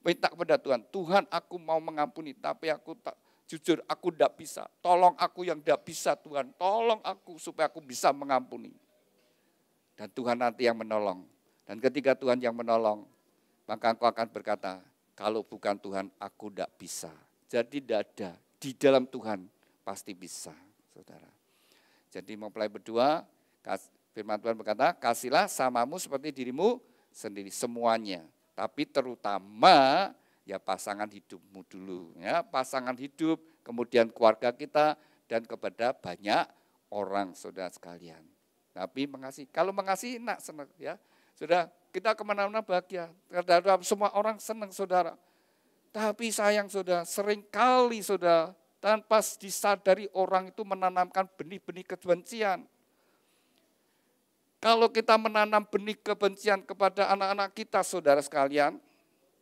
minta kepada Tuhan, Tuhan aku mau mengampuni, tapi aku tak jujur, aku tidak bisa. Tolong aku yang tidak bisa Tuhan, tolong aku supaya aku bisa mengampuni. Dan Tuhan nanti yang menolong. Dan ketika Tuhan yang menolong, maka engkau akan berkata, kalau bukan Tuhan aku tidak bisa. Jadi tidak ada, di dalam Tuhan pasti bisa, saudara. Jadi mempelai berdua, firman Tuhan berkata, kasihlah samamu seperti dirimu sendiri, semuanya. Tapi terutama ya pasangan hidupmu dulu. Ya, pasangan hidup, kemudian keluarga kita, dan kepada banyak orang saudara sekalian. Tapi mengasihi, kalau mengasihi enak senang ya. Sudah, kita kemana-mana bahagia. Semua orang senang saudara. Tapi sayang saudara, seringkali saudara, tanpa disadari orang itu menanamkan benih-benih kebencian. Kalau kita menanam benih kebencian kepada anak-anak kita saudara sekalian,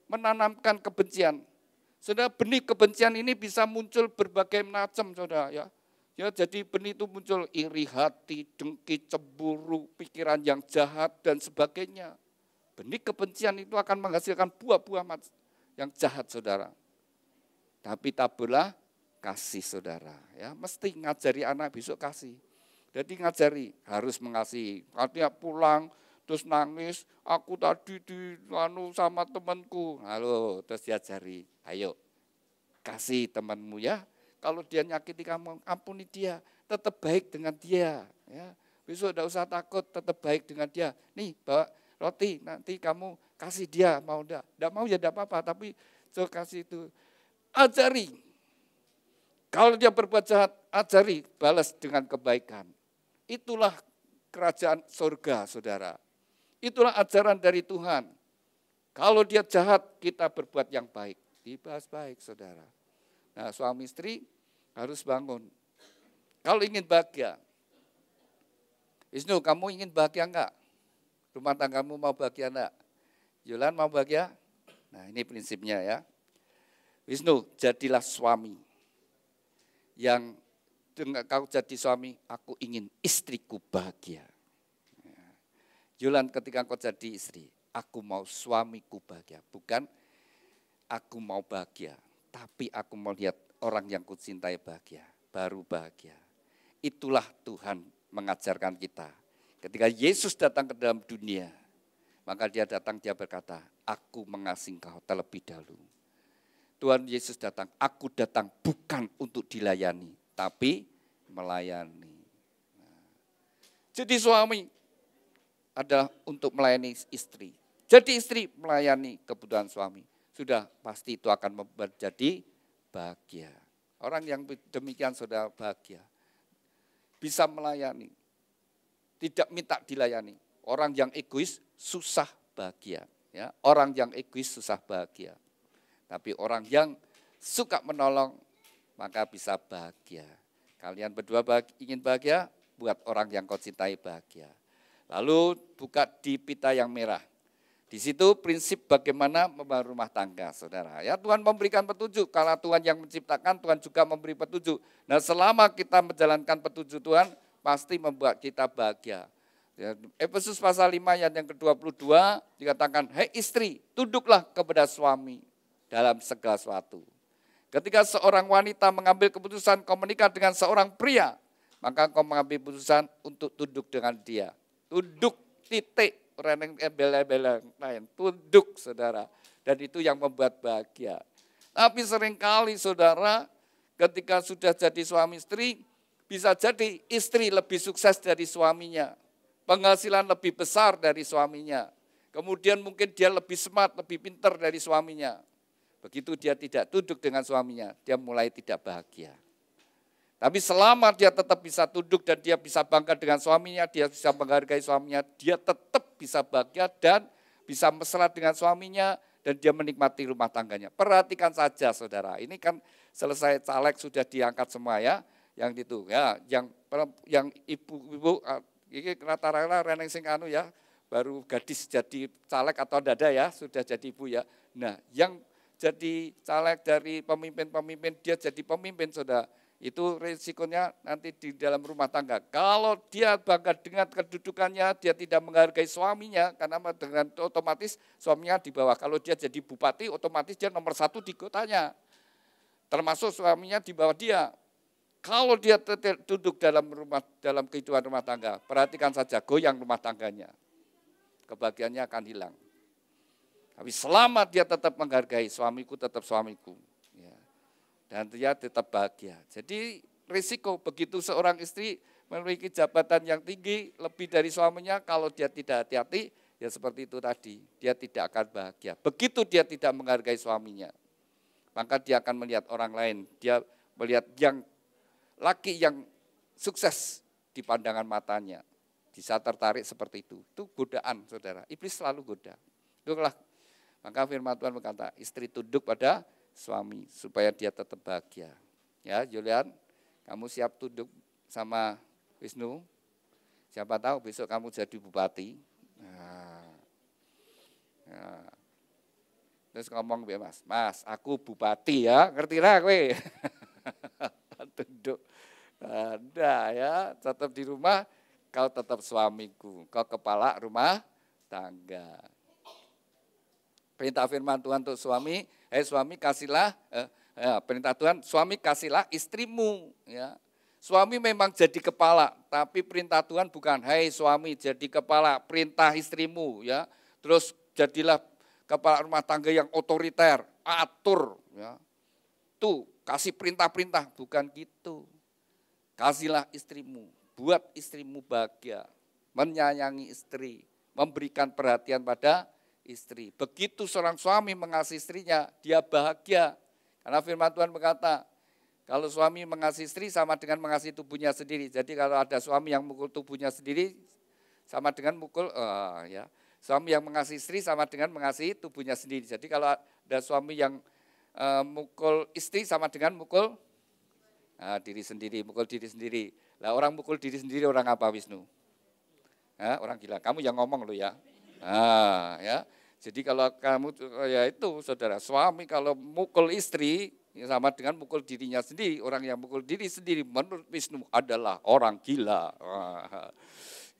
menanamkan kebencian. Saudara, benih kebencian ini bisa muncul berbagai macam saudara ya. Ya, jadi benih itu muncul iri hati, dengki, cemburu, pikiran yang jahat, dan sebagainya. Benih kebencian itu akan menghasilkan buah-buah yang jahat, saudara. Tapi taburlah kasih, saudara. Ya, mesti ngajari anak besok kasih. Jadi ngajari, harus mengasihi. Artinya pulang, terus nangis, aku tadi sama temanku. Halo, terus diajari, ayo kasih temanmu ya. Kalau dia nyakiti kamu, ampuni dia, tetap baik dengan dia. Ya. Besok tidak usah takut, tetap baik dengan dia. Nih bawa roti, nanti kamu kasih dia, mau enggak? Enggak mau ya enggak apa-apa, tapi so kasih itu. Ajari. Kalau dia berbuat jahat, ajari, balas dengan kebaikan. Itulah kerajaan surga, saudara. Itulah ajaran dari Tuhan. Kalau dia jahat, kita berbuat yang baik. Dibahas baik, saudara. Nah, suami istri harus bangun. Kalau ingin bahagia, Wisnu, kamu ingin bahagia enggak? Rumah tanggamu mau bahagia enggak? Yulan mau bahagia? Nah, ini prinsipnya ya. Wisnu, jadilah suami. Yang dengan kau jadi suami, aku ingin istriku bahagia. Yulan, ketika kau jadi istri, aku mau suamiku bahagia. Bukan aku mau bahagia. Tapi aku mau lihat orang yang kucintai bahagia, baru bahagia. Itulah Tuhan mengajarkan kita. Ketika Yesus datang ke dalam dunia, maka dia berkata, aku mengasihi engkau terlebih dahulu. Tuhan Yesus datang, aku datang bukan untuk dilayani, tapi melayani. Jadi suami adalah untuk melayani istri. Jadi istri melayani kebutuhan suami. Sudah pasti itu akan menjadi bahagia. Orang yang demikian sudah bahagia. Bisa melayani. Tidak minta dilayani. Orang yang egois susah bahagia. Ya, orang yang egois susah bahagia. Tapi orang yang suka menolong maka bisa bahagia. Kalian berdua ingin bahagia, buat orang yang kau cintai bahagia. Lalu buka di pita yang merah. Di situ prinsip bagaimana membangun rumah tangga, saudara. Ya, Tuhan memberikan petunjuk. Kalau Tuhan yang menciptakan, Tuhan juga memberi petunjuk. Nah, selama kita menjalankan petunjuk Tuhan, pasti membuat kita bahagia. Ya, Efesus pasal 5 ayat yang ke-22 dikatakan, hei istri, tunduklah kepada suami dalam segala sesuatu. Ketika seorang wanita mengambil keputusan kau menikah dengan seorang pria, maka kau mengambil keputusan untuk tunduk dengan dia. Tunduk, titik. Orang yang bela-bela lain, tunduk saudara. Dan itu yang membuat bahagia. Tapi seringkali saudara, ketika sudah jadi suami istri, bisa jadi istri lebih sukses dari suaminya. Penghasilan lebih besar dari suaminya. Kemudian mungkin dia lebih smart, lebih pintar dari suaminya. Begitu dia tidak tunduk dengan suaminya, dia mulai tidak bahagia. Tapi selama dia tetap bisa tunduk dan dia bisa bangga dengan suaminya, dia bisa menghargai suaminya, dia tetap bisa bahagia dan bisa mesra dengan suaminya, dan dia menikmati rumah tangganya. Perhatikan saja saudara, ini kan selesai caleg sudah diangkat semua ya, yang itu ya, yang ibu-ibu ini rata-rata reneng sing anu ya, baru gadis jadi caleg atau dada ya, sudah jadi ibu ya. Nah, yang jadi caleg dari pemimpin-pemimpin, dia jadi pemimpin saudara. Itu risikonya nanti di dalam rumah tangga. Kalau dia bangga dengan kedudukannya, dia tidak menghargai suaminya, karena dengan otomatis suaminya di bawah. Kalau dia jadi bupati, otomatis dia nomor 1 di kotanya. Termasuk suaminya di bawah dia. Kalau dia duduk dalam kehidupan rumah tangga, perhatikan saja, goyang rumah tangganya. Kebahagiaannya akan hilang. Tapi selama dia tetap menghargai, suamiku tetap suamiku. Ya. Dan dia tetap bahagia. Jadi risiko begitu seorang istri memiliki jabatan yang tinggi lebih dari suaminya, kalau dia tidak hati-hati, ya seperti itu tadi, dia tidak akan bahagia. Begitu dia tidak menghargai suaminya, maka dia akan melihat orang lain, dia melihat yang laki yang sukses di pandangan matanya, bisa tertarik seperti itu. Itu godaan saudara, iblis selalu goda. Itulah, maka firman Tuhan berkata, istri tunduk pada suami supaya dia tetap bahagia. Ya, Julian, kamu siap tunduk sama Wisnu? Siapa tahu besok kamu jadi bupati. Nah. Terus ngomong Mas, aku bupati ya, ngerti lah kowe. Tunduk. Ada ya, tetap di rumah, kau tetap suamiku, kau kepala rumah tangga. Perintah firman Tuhan untuk suami, suami kasihlah, perintah Tuhan, suami kasihlah istrimu. Ya. Suami memang jadi kepala, tapi perintah Tuhan bukan, suami jadi kepala, perintah istrimu. Ya. Terus jadilah kepala rumah tangga yang otoriter, atur. Ya. Tuh, kasih perintah-perintah, bukan gitu. Kasihlah istrimu, buat istrimu bahagia, menyayangi istri, memberikan perhatian pada istri. Begitu seorang suami mengasihi istrinya, dia bahagia. Karena firman Tuhan berkata, kalau suami mengasihi istri sama dengan mengasihi tubuhnya sendiri. Jadi kalau ada suami yang mukul tubuhnya sendiri, sama dengan mukul, suami yang mengasihi istri sama dengan mengasihi tubuhnya sendiri. Jadi kalau ada suami yang mukul istri sama dengan mukul diri sendiri, mukul diri sendiri. Lah orang mukul diri sendiri orang apa Wisnu? Orang gila. Kamu yang ngomong lo ya. Ya. Jadi kalau kamu ya itu saudara, suami kalau mukul istri ya sama dengan mukul dirinya sendiri. Orang yang mukul diri sendiri menurut Wisnu adalah orang gila.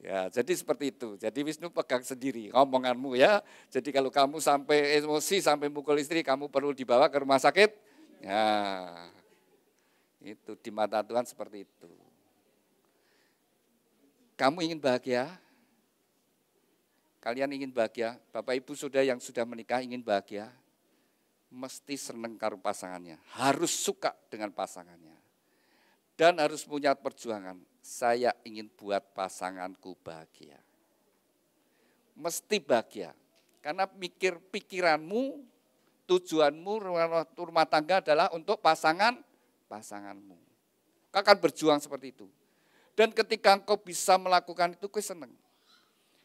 Ya, jadi seperti itu. Jadi Wisnu pegang sendiri ngomonganmu ya. Jadi kalau kamu sampai emosi sampai mukul istri, kamu perlu dibawa ke rumah sakit. Ya. Itu di mata Tuhan seperti itu. Kamu ingin bahagia? Kalian ingin bahagia? Bapak Ibu Saudara yang sudah menikah ingin bahagia? Mesti senang karo pasangannya, harus suka dengan pasangannya. Dan harus punya perjuangan, saya ingin buat pasanganku bahagia. Mesti bahagia, karena pikiranmu, tujuanmu rumah tangga adalah untuk pasanganmu. Kau akan berjuang seperti itu. Dan ketika engkau bisa melakukan itu, kau senang.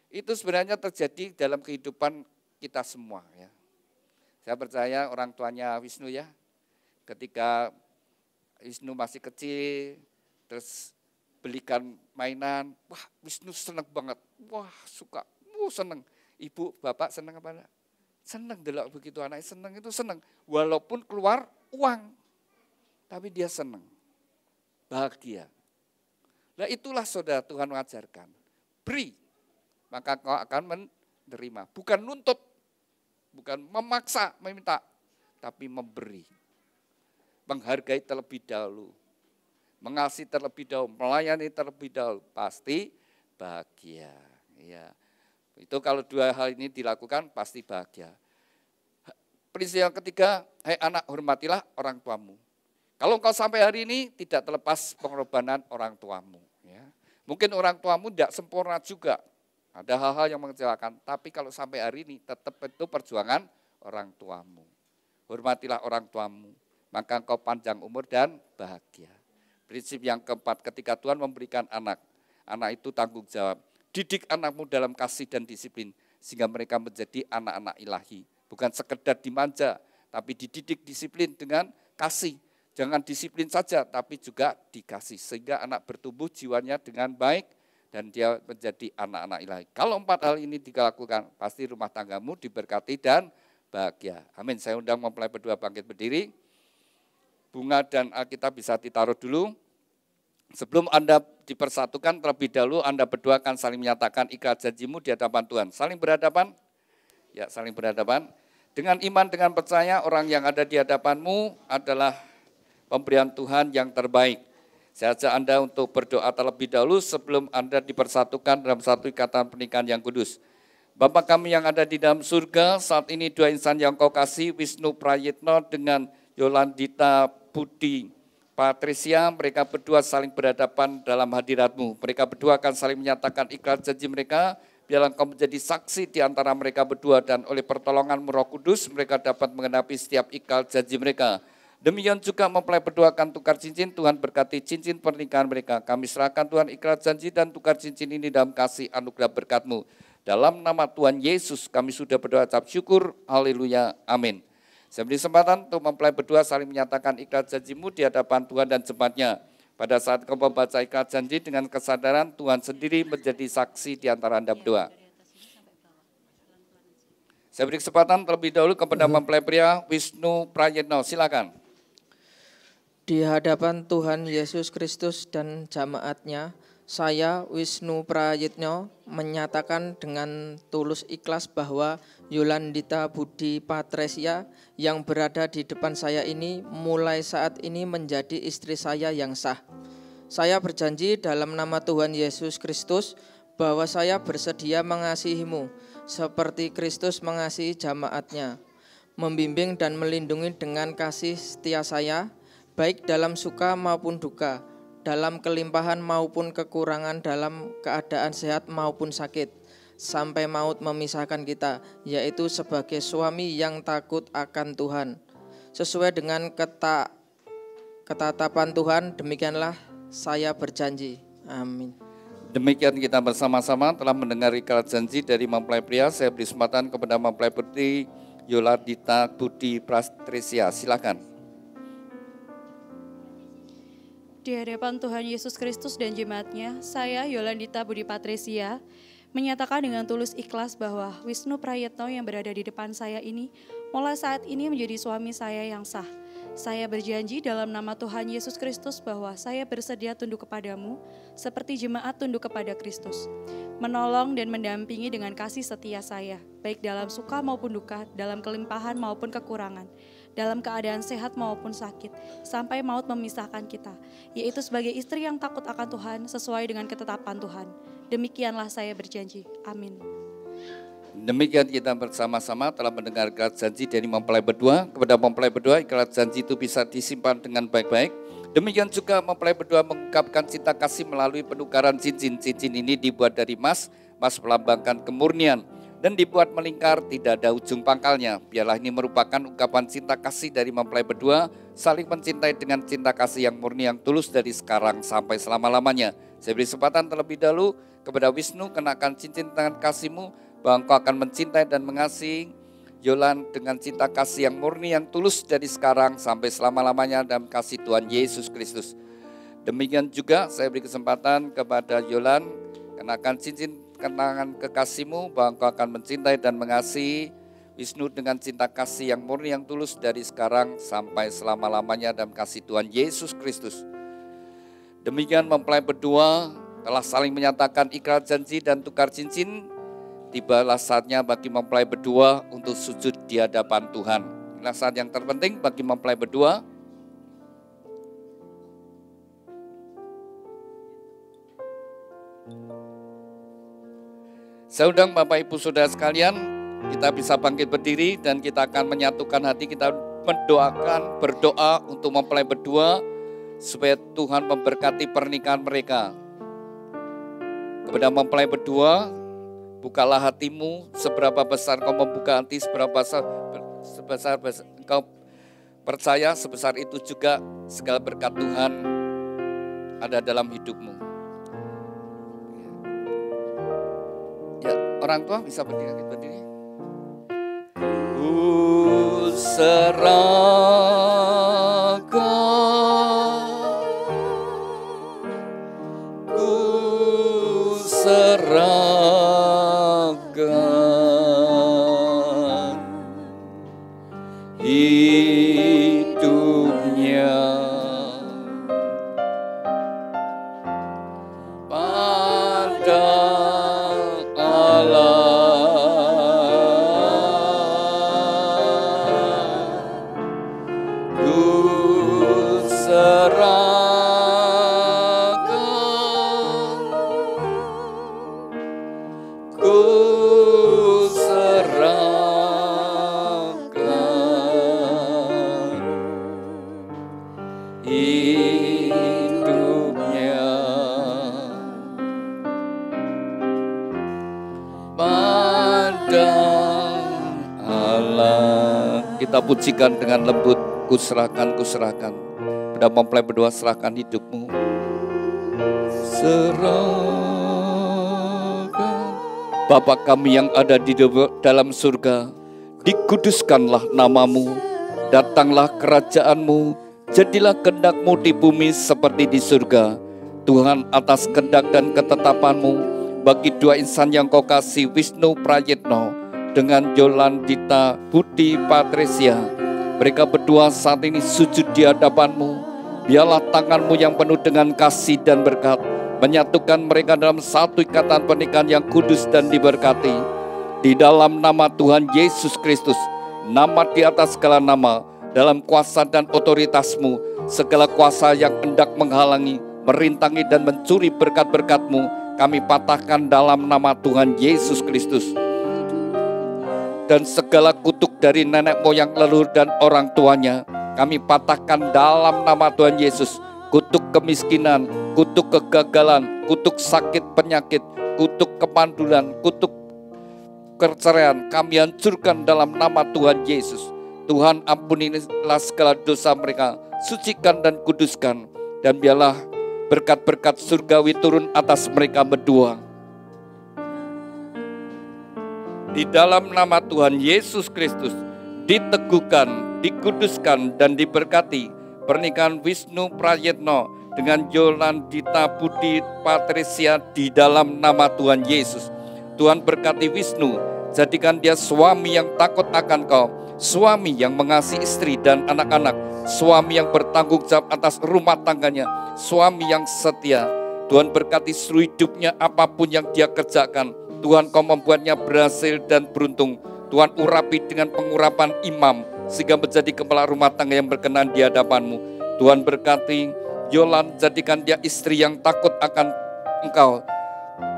Itu sebenarnya terjadi dalam kehidupan kita semua ya. Saya percaya orang tuanya Wisnu ya, ketika Wisnu masih kecil, terus belikan mainan, wah Wisnu senang banget, wah suka, senang. Ibu, bapak senang apa enggak? Senang delok begitu anaknya senang itu senang, walaupun keluar uang, tapi dia senang, bahagia. Nah itulah saudara Tuhan mengajarkan, beri, maka kau akan menerima, bukan nuntut, bukan memaksa, meminta, tapi memberi. Menghargai terlebih dahulu, mengasihi terlebih dahulu, melayani terlebih dahulu, pasti bahagia. Ya. Itu kalau dua hal ini dilakukan pasti bahagia. Prinsip yang ketiga, anak hormatilah orang tuamu. Kalau engkau sampai hari ini tidak terlepas pengorbanan orang tuamu. Ya. Mungkin orang tuamu tidak sempurna juga, ada hal-hal yang mengecewakan, tapi kalau sampai hari ini tetap itu perjuangan orang tuamu. Hormatilah orang tuamu, maka engkau panjang umur dan bahagia. Prinsip yang keempat, ketika Tuhan memberikan anak, anak itu tanggung jawab. Didik anakmu dalam kasih dan disiplin, sehingga mereka menjadi anak-anak ilahi. Bukan sekedar dimanja, tapi dididik disiplin dengan kasih. Jangan disiplin saja, tapi juga dikasih. Sehingga anak bertumbuh jiwanya dengan baik, dan dia menjadi anak-anak ilahi. Kalau 4 hal ini dilakukan, pasti rumah tanggamu diberkati dan bahagia. Amin. Saya undang mempelai berdua bangkit berdiri. Bunga dan Alkitab bisa ditaruh dulu. Sebelum Anda dipersatukan, terlebih dahulu Anda berdua akan saling menyatakan ikrar janjimu di hadapan Tuhan. Saling berhadapan? Ya, saling berhadapan. Dengan iman, dengan percaya, orang yang ada di hadapanmu adalah pemberian Tuhan yang terbaik. Saya ajak Anda untuk berdoa terlebih dahulu sebelum Anda dipersatukan dalam satu ikatan pernikahan yang kudus. Bapa kami yang ada di dalam surga, saat ini 2 insan yang Kau kasih, Wisnu Prayitno dengan Yolandita Budi Patricia, mereka berdua saling berhadapan dalam hadirat-Mu. Mereka berdua akan saling menyatakan ikrar janji mereka, biarlah Engkau menjadi saksi di antara mereka berdua, dan oleh pertolongan-Mu Roh Kudus, mereka dapat mengenapi setiap ikrar janji mereka. Demikian juga mempelai berdua akan tukar cincin, Tuhan berkati cincin pernikahan mereka. Kami serahkan Tuhan ikrar janji dan tukar cincin ini dalam kasih anugerah berkat-Mu. Dalam nama Tuhan Yesus kami sudah berdoa ucap syukur, haleluya, amin. Saya beri kesempatan untuk mempelai berdua saling menyatakan ikrar janjimu di hadapan Tuhan dan jemaatnya. Pada saat kau membaca ikrar janji dengan kesadaran Tuhan sendiri menjadi saksi di antara Anda berdua. Saya beri kesempatan terlebih dahulu kepada mempelai pria Wisnu Prayitno, silakan. Di hadapan Tuhan Yesus Kristus dan jamaatnya, saya Wisnu Prayitno menyatakan dengan tulus ikhlas bahwa Yolandita Budi Patricia yang berada di depan saya ini mulai saat ini menjadi istri saya yang sah. Saya berjanji dalam nama Tuhan Yesus Kristus bahwa saya bersedia mengasihimu seperti Kristus mengasihi jamaatnya, membimbing dan melindungi dengan kasih setia saya, baik dalam suka maupun duka, dalam kelimpahan maupun kekurangan, dalam keadaan sehat maupun sakit, sampai maut memisahkan kita, yaitu sebagai suami yang takut akan Tuhan. Sesuai dengan ketetapan Tuhan, demikianlah saya berjanji. Amin. Demikian kita bersama-sama telah mendengar ikrar janji dari mempelai pria. Saya beri kesempatan kepada mempelai putri Yolandita Budi Patricia, silakan. Di hadapan Tuhan Yesus Kristus dan jemaatnya, saya Yolandita Budi Patricia menyatakan dengan tulus ikhlas bahwa Wisnu Prayitno yang berada di depan saya ini mulai saat ini menjadi suami saya yang sah. Saya berjanji dalam nama Tuhan Yesus Kristus bahwa saya bersedia tunduk kepadamu seperti jemaat tunduk kepada Kristus, menolong dan mendampingi dengan kasih setia saya, baik dalam suka maupun duka, dalam kelimpahan maupun kekurangan, dalam keadaan sehat maupun sakit, sampai maut memisahkan kita, yaitu sebagai istri yang takut akan Tuhan sesuai dengan ketetapan Tuhan. Demikianlah saya berjanji. Amin. Demikian kita bersama-sama telah mendengar ikrar janji dari mempelai berdua. Kepada mempelai berdua, ikrar janji itu bisa disimpan dengan baik-baik. Demikian juga mempelai berdua mengungkapkan cinta kasih melalui penukaran cincin. Cincin ini dibuat dari emas, emas melambangkan kemurnian, dan dibuat melingkar, tidak ada ujung pangkalnya. Biarlah ini merupakan ungkapan cinta kasih dari mempelai berdua, saling mencintai dengan cinta kasih yang murni, yang tulus dari sekarang sampai selama-lamanya. Saya beri kesempatan terlebih dahulu kepada Wisnu, kenakan cincin tangan kasihmu, bahwa engkau akan mencintai dan mengasihi Yolan dengan cinta kasih yang murni, yang tulus dari sekarang sampai selama-lamanya dalam kasih Tuhan Yesus Kristus. Demikian juga saya beri kesempatan kepada Yolan, kenakan cincin kenangan kekasihmu, bahwa engkau akan mencintai dan mengasihi Wisnu dengan cinta kasih yang murni, yang tulus dari sekarang sampai selama-lamanya dalam kasih Tuhan Yesus Kristus. Demikian mempelai berdua telah saling menyatakan ikrar janji dan tukar cincin. Tibalah saatnya bagi mempelai berdua untuk sujud di hadapan Tuhan. Inilah saat yang terpenting bagi mempelai berdua. Saya undang Bapak Ibu Saudara sekalian, kita bisa bangkit berdiri dan kita akan menyatukan hati, kita berdoa untuk mempelai berdua supaya Tuhan memberkati pernikahan mereka. Kepada mempelai berdua, bukalah hatimu, seberapa besar kau membuka hati, sebesar engkau percaya, sebesar itu juga segala berkat Tuhan ada dalam hidupmu. Ya, orang tua bisa berdiri. Ku serahkan hidupnya pada Allah. Kita pujikan dengan lembut, kuserahkan. Pada mempelai berdoa, serahkan hidupmu. Serahkan. Bapa kami yang ada di dalam surga, dikuduskanlah namamu, datanglah kerajaanmu, jadilah kehendakmu di bumi seperti di surga. Tuhan, atas kehendak dan ketetapanmu, bagi dua insan yang kau kasih, Wisnu Prayitno dengan Yolandita Budi Patresia, mereka berdua saat ini sujud di hadapanmu. Biarlah tanganmu yang penuh dengan kasih dan berkat menyatukan mereka dalam satu ikatan pernikahan yang kudus dan diberkati. Di dalam nama Tuhan Yesus Kristus, nama di atas segala nama, dalam kuasa dan otoritasmu, segala kuasa yang hendak menghalangi, merintangi dan mencuri berkat-berkat-Mu, kami patahkan dalam nama Tuhan Yesus Kristus. Dan segala kutuk dari nenek moyang, leluhur dan orang tuanya, kami patahkan dalam nama Tuhan Yesus. Kutuk kemiskinan, kutuk kegagalan, kutuk sakit penyakit, kutuk kemandulan, kutuk perceraian, kami hancurkan dalam nama Tuhan Yesus. Tuhan, ampunilah segala dosa mereka, sucikan dan kuduskan, dan biarlah berkat-berkat surgawi turun atas mereka berdua. Di dalam nama Tuhan Yesus Kristus, diteguhkan, dikuduskan, dan diberkati pernikahan Wisnu Prayitno dengan Yolandita Budi Patresia di dalam nama Tuhan Yesus. Tuhan berkati Wisnu, jadikan dia suami yang takut akan Kau, suami yang mengasihi istri dan anak-anak, suami yang bertanggung jawab atas rumah tangganya, suami yang setia. Tuhan berkati seluruh hidupnya, apapun yang dia kerjakan, Tuhan Kau membuatnya berhasil dan beruntung. Tuhan urapi dengan pengurapan imam, sehingga menjadi kepala rumah tangga yang berkenan di hadapan-Mu. Tuhan berkati Yolan, jadikan dia istri yang takut akan Engkau,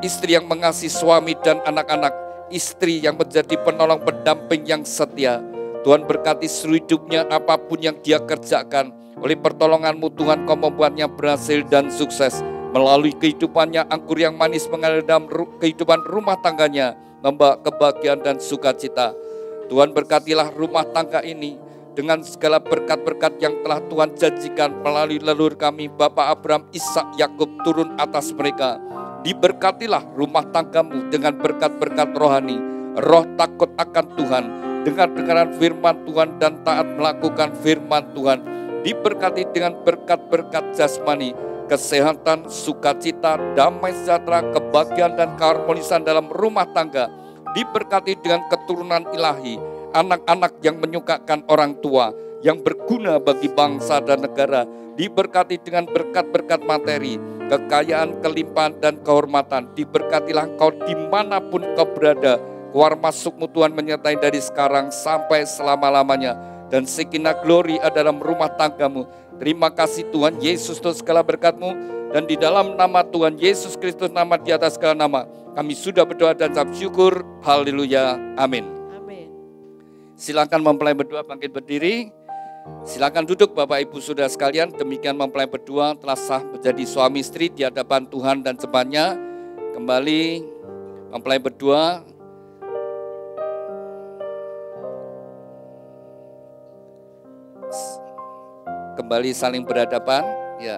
istri yang mengasihi suami dan anak-anak, istri yang menjadi penolong pendamping yang setia. Tuhan berkati seluruh hidupnya, apapun yang dia kerjakan, oleh pertolongan-Mu Tuhan Kau membuatnya berhasil dan sukses. Melalui kehidupannya, anggur yang manis mengalir dalam kehidupan rumah tangganya, membawa kebahagiaan dan sukacita. Tuhan berkatilah rumah tangga ini dengan segala berkat-berkat yang telah Tuhan janjikan melalui leluhur kami, Bapak Abraham, Ishak, Yakub, turun atas mereka. Diberkatilah rumah tanggamu dengan berkat-berkat rohani, roh takut akan Tuhan, dengar-dengaran firman Tuhan dan taat melakukan firman Tuhan. Diberkati dengan berkat-berkat jasmani, kesehatan, sukacita, damai sejahtera, kebahagiaan dan keharmonisan dalam rumah tangga. Diberkati dengan keturunan ilahi, anak-anak yang menyukakan orang tua, yang berguna bagi bangsa dan negara. Diberkati dengan berkat-berkat materi, kekayaan, kelimpahan dan kehormatan. Diberkatilah Engkau dimanapun Kau berada. Keluar masuk-Mu Tuhan menyertai dari sekarang sampai selama-lamanya. Dan sekinah glory ada dalam rumah tanggamu. Terima kasih Tuhan Yesus untuk segala berkat-Mu. Dan di dalam nama Tuhan Yesus Kristus, nama di atas segala nama, kami sudah berdoa dan ucap syukur. Haleluya. Amin. Amin. Silakan mempelai berdua bangkit berdiri. Silakan duduk Bapak Ibu Saudara sekalian. Demikian mempelai berdua telah sah menjadi suami istri di hadapan Tuhan dan jemaatnya. Kembali mempelai berdua kembali saling berhadapan, ya.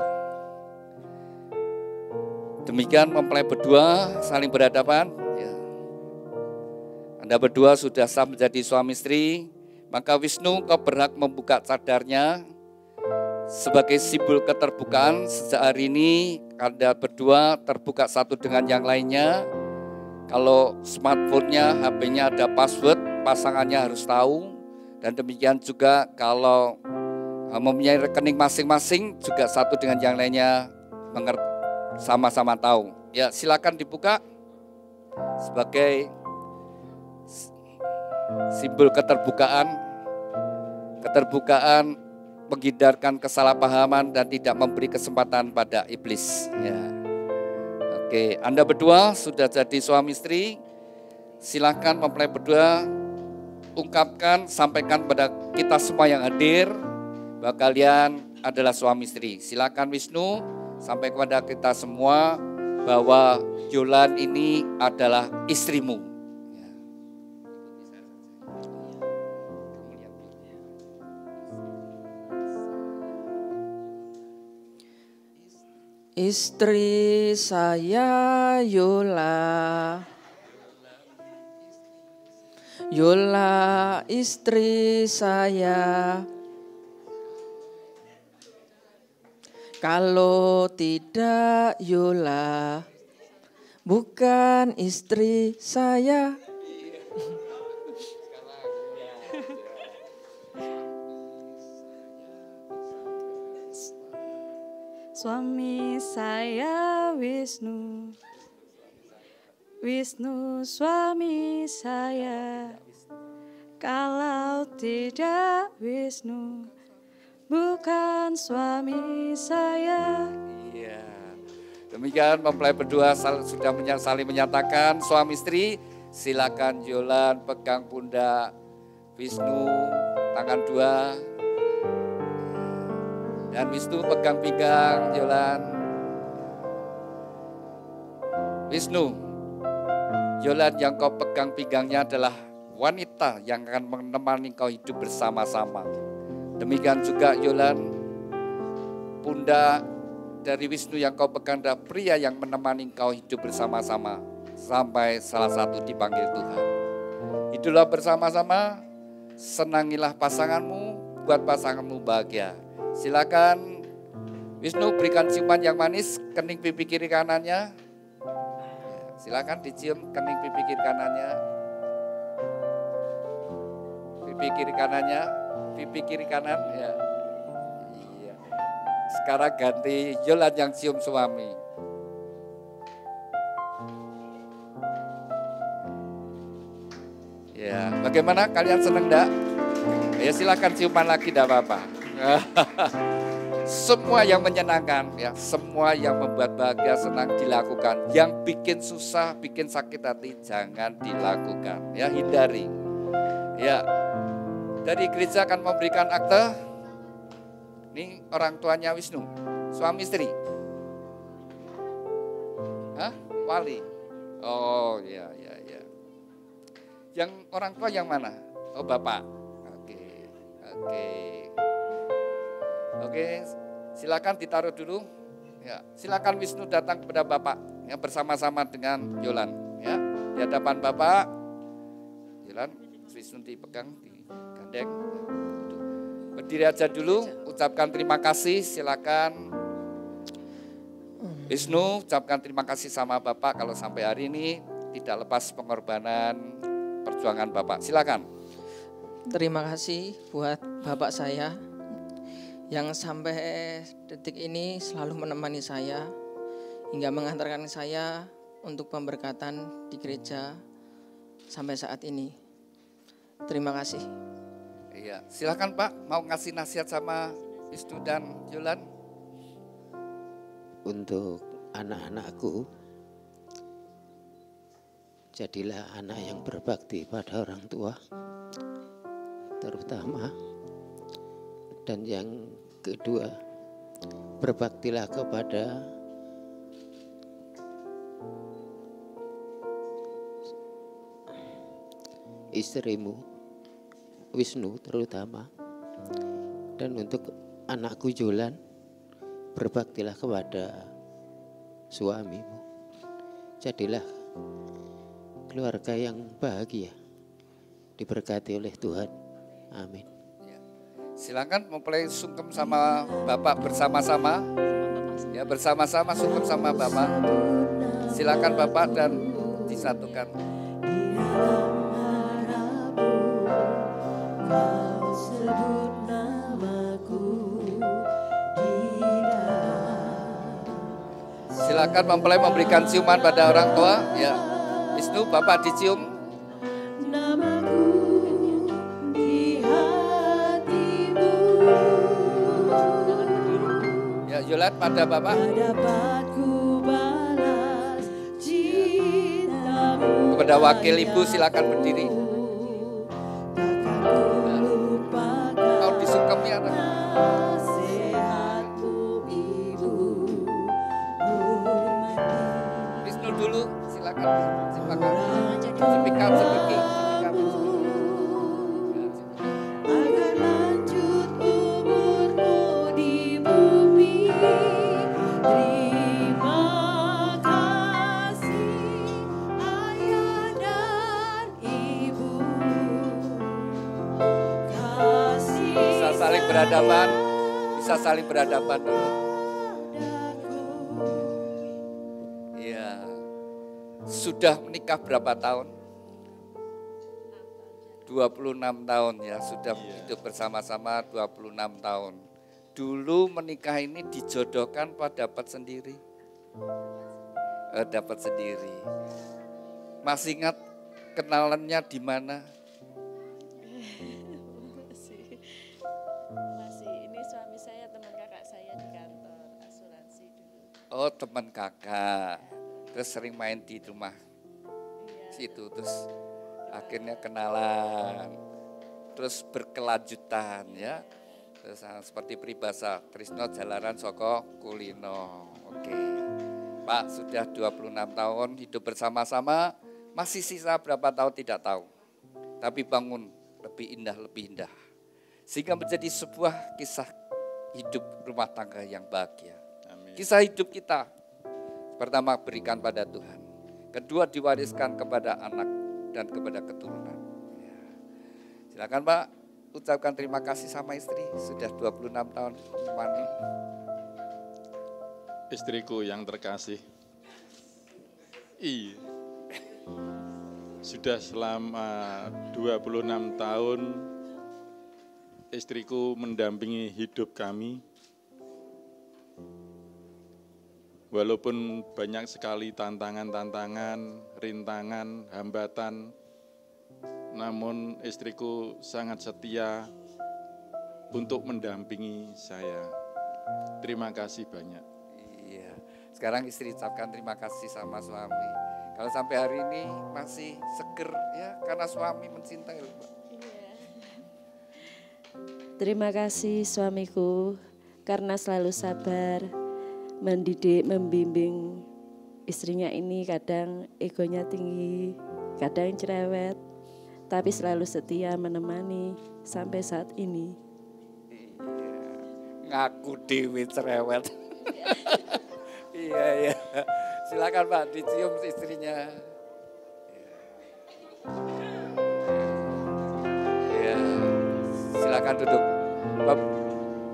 Demikian mempelai berdua saling berhadapan. Ya. Anda berdua sudah sah menjadi suami istri, maka Wisnu kau berhak membuka cadarnya sebagai simbol keterbukaan. Sejak hari ini Anda berdua terbuka satu dengan yang lainnya. Kalau smartphone-nya, HP-nya ada password, pasangannya harus tahu. Dan demikian juga kalau mempunyai rekening masing-masing juga satu dengan yang lainnya sama-sama tahu. Ya, silakan dibuka sebagai simbol keterbukaan menghindarkan kesalahpahaman dan tidak memberi kesempatan pada iblis. Ya. Oke, Anda berdua sudah jadi suami istri. Silakan mempelai berdua ungkapkan, sampaikan pada kita semua yang hadir bahwa kalian adalah suami istri. Silakan Wisnu sampai kepada kita semua bahwa Yolan ini adalah istrimu. Istri saya Yola, Yola istri saya. Kalau tidak Yola, bukan istri saya. Suami saya Wisnu, Wisnu suami saya. Kalau tidak Wisnu, bukan suami saya. Iya. Demikian mempelai berdua sudah saling menyatakan suami istri. Silakan Yolan pegang pundak Wisnu, tangan dua. Dan Wisnu pegang pinggang Yolan. Wisnu, Yolan yang kau pegang pinggangnya adalah wanita yang akan menemani kau hidup bersama-sama. Demikian juga Yolan, pundak dari Wisnu yang kau pegang adalah pria yang menemani kau hidup bersama-sama sampai salah satu dipanggil Tuhan. Hiduplah bersama-sama, senangilah pasanganmu, buat pasanganmu bahagia. Silakan Wisnu berikan ciuman yang manis kening pipi kiri kanannya. Silakan dicium kening pipi kiri kanannya. Pipi kiri kanannya, pipi kiri kanan ya. Iya. Sekarang ganti Yolan yang cium suami. Ya, bagaimana kalian seneng enggak? Ya silakan ciuman lagi enggak apa-apa. Semua yang menyenangkan ya, semua yang membuat bahagia senang dilakukan. Yang bikin susah, bikin sakit hati jangan dilakukan ya, hindari. Ya. Dari gereja akan memberikan akte. Ini orang tuanya Wisnu, suami istri. Hah? Wali. Oh, ya. Yang orang tua yang mana? Oh, bapak. Oke, silakan ditaruh dulu. Ya, silakan Wisnu datang kepada Bapak ya, bersama-sama dengan Yolan ya. Di hadapan Bapak, Yolan, Wisnu dipegang, digandeng. Berdiri aja dulu, ucapkan terima kasih. Silakan Wisnu ucapkan terima kasih sama Bapak kalau sampai hari ini tidak lepas pengorbanan perjuangan Bapak. Silakan. Terima kasih buat Bapak saya yang sampai detik ini selalu menemani saya hingga mengantarkan saya untuk pemberkatan di gereja sampai saat ini. Terima kasih. Iya, silakan Pak, mau ngasih nasihat sama Wisnu dan Yolan. Untuk anak-anakku, jadilah anak yang berbakti pada orang tua, terutama. Dan yang kedua, berbaktilah kepada istrimu, Wisnu terutama. Dan untuk anakku Yolan, berbaktilah kepada suamimu. jadilah keluarga yang bahagia, diberkati oleh Tuhan. Amin. Silakan mempelai sungkem sama Bapak bersama-sama. Ya, bersama-sama sungkem sama Bapak. Silakan Bapak dan disatukan. Kau sebut namaku di dalam. Silakan mempelai memberikan ciuman pada orang tua. Ya, Wisnu, Bapak dicium. Namaku di hatimu. Ya, Yolan pada Bapak. Dapat ku balas cintamu. Kepada wakil Ibu silakan berdiri. Mau disungkem ya anak. Nasihatmu Ibu, hormati. Wisnu dulu silakan. Silakan. Sipikan seperti. Agar lanjut umurmu di bumi. Terima kasih ayah dan ibu. Kasih Bisa saling berhadapan. Bisa saling berhadapan dulu. Iya. Sudah menikah berapa tahun? 26 tahun ya, sudah hidup bersama-sama 26 tahun. Dulu menikah ini dijodohkan apa dapat sendiri? Dapat sendiri. Masih ingat kenalannya di mana? Masih ini suami saya teman kakak saya di kantor asuransi dulu. Oh, teman kakak. Terus sering main di rumah situ, terus akhirnya kenalan. Terus berkelanjutan ya. Terus seperti peribahasa Trisno jalaran soko kulino. Oke. Pak sudah 26 tahun hidup bersama-sama, masih sisa berapa tahun tidak tahu. Tapi bangun lebih indah. Sehingga menjadi sebuah kisah hidup rumah tangga yang bahagia. Amin. Kisah hidup kita pertama berikan pada Tuhan. Kedua diwariskan kepada anak dan kepada keturunan. Ya. Silakan Pak, ucapkan terima kasih sama istri. Sudah 26 tahun menemani. Istriku yang terkasih. Iya. Sudah selama 26 tahun istriku mendampingi hidup kami. Walaupun banyak sekali tantangan-tantangan, rintangan, hambatan, namun istriku sangat setia untuk mendampingi saya. Terima kasih banyak. Iya. Sekarang istri ucapkan terima kasih sama suami. Kalau sampai hari ini masih seger ya karena suami mencintai Pak. Terima kasih suamiku karena selalu sabar, mendidik, membimbing istrinya ini. Kadang egonya tinggi, kadang cerewet, tapi selalu setia menemani sampai saat ini. Iya. Ngaku dewi cerewet. Iya. Silakan Pak dicium istrinya. Iya. Silakan duduk.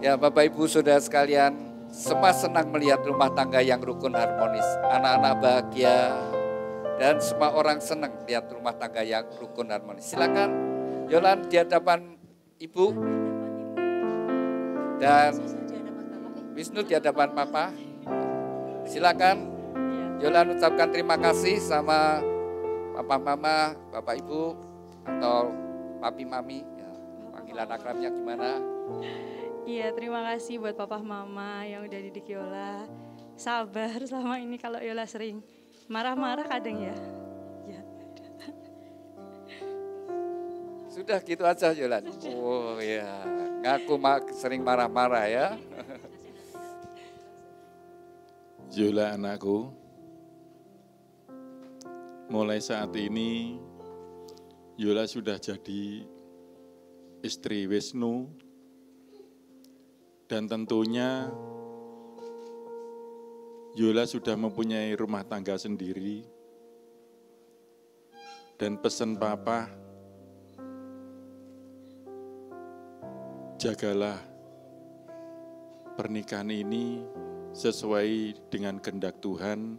Bapak Ibu Saudara sekalian, semua senang melihat rumah tangga yang rukun harmonis, anak-anak bahagia, dan semua orang senang lihat rumah tangga yang rukun harmonis. Silakan Yolan di hadapan Ibu dan Wisnu di hadapan Papa. Silakan Yolan ucapkan terima kasih sama Papa Mama, Bapak Ibu atau Papi Mami. Ya, panggilan akrabnya gimana? Iya, terima kasih buat papa mama yang udah didik Yola. Sabar selama ini kalau Yola sering marah-marah kadang ya. Ya. Sudah gitu aja Yolan. Oh ya, ngaku sering marah-marah ya. Yola anakku, mulai saat ini Yola sudah jadi istri Wisnu. Dan tentunya Yola sudah mempunyai rumah tangga sendiri. Dan pesan Papa, jagalah pernikahan ini sesuai dengan kehendak Tuhan,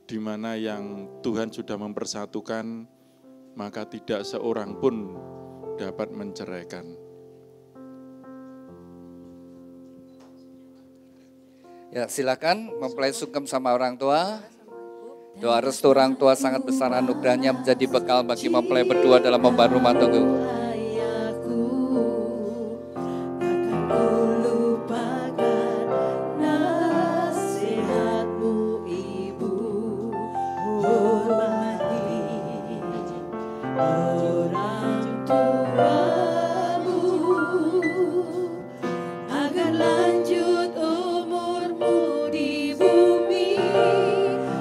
di mana yang Tuhan sudah mempersatukan, maka tidak seorang pun dapat menceraikan. Ya, silakan mempelai sungkem sama orang tua. Doa restu orang tua sangat besar anugerahnya menjadi bekal bagi mempelai berdua dalam membangun rumah tangga. Ayahku, takkan ku lupakan nasihatmu ibu. Hormati orang tuamu, agar lanjut umurmu di bumi.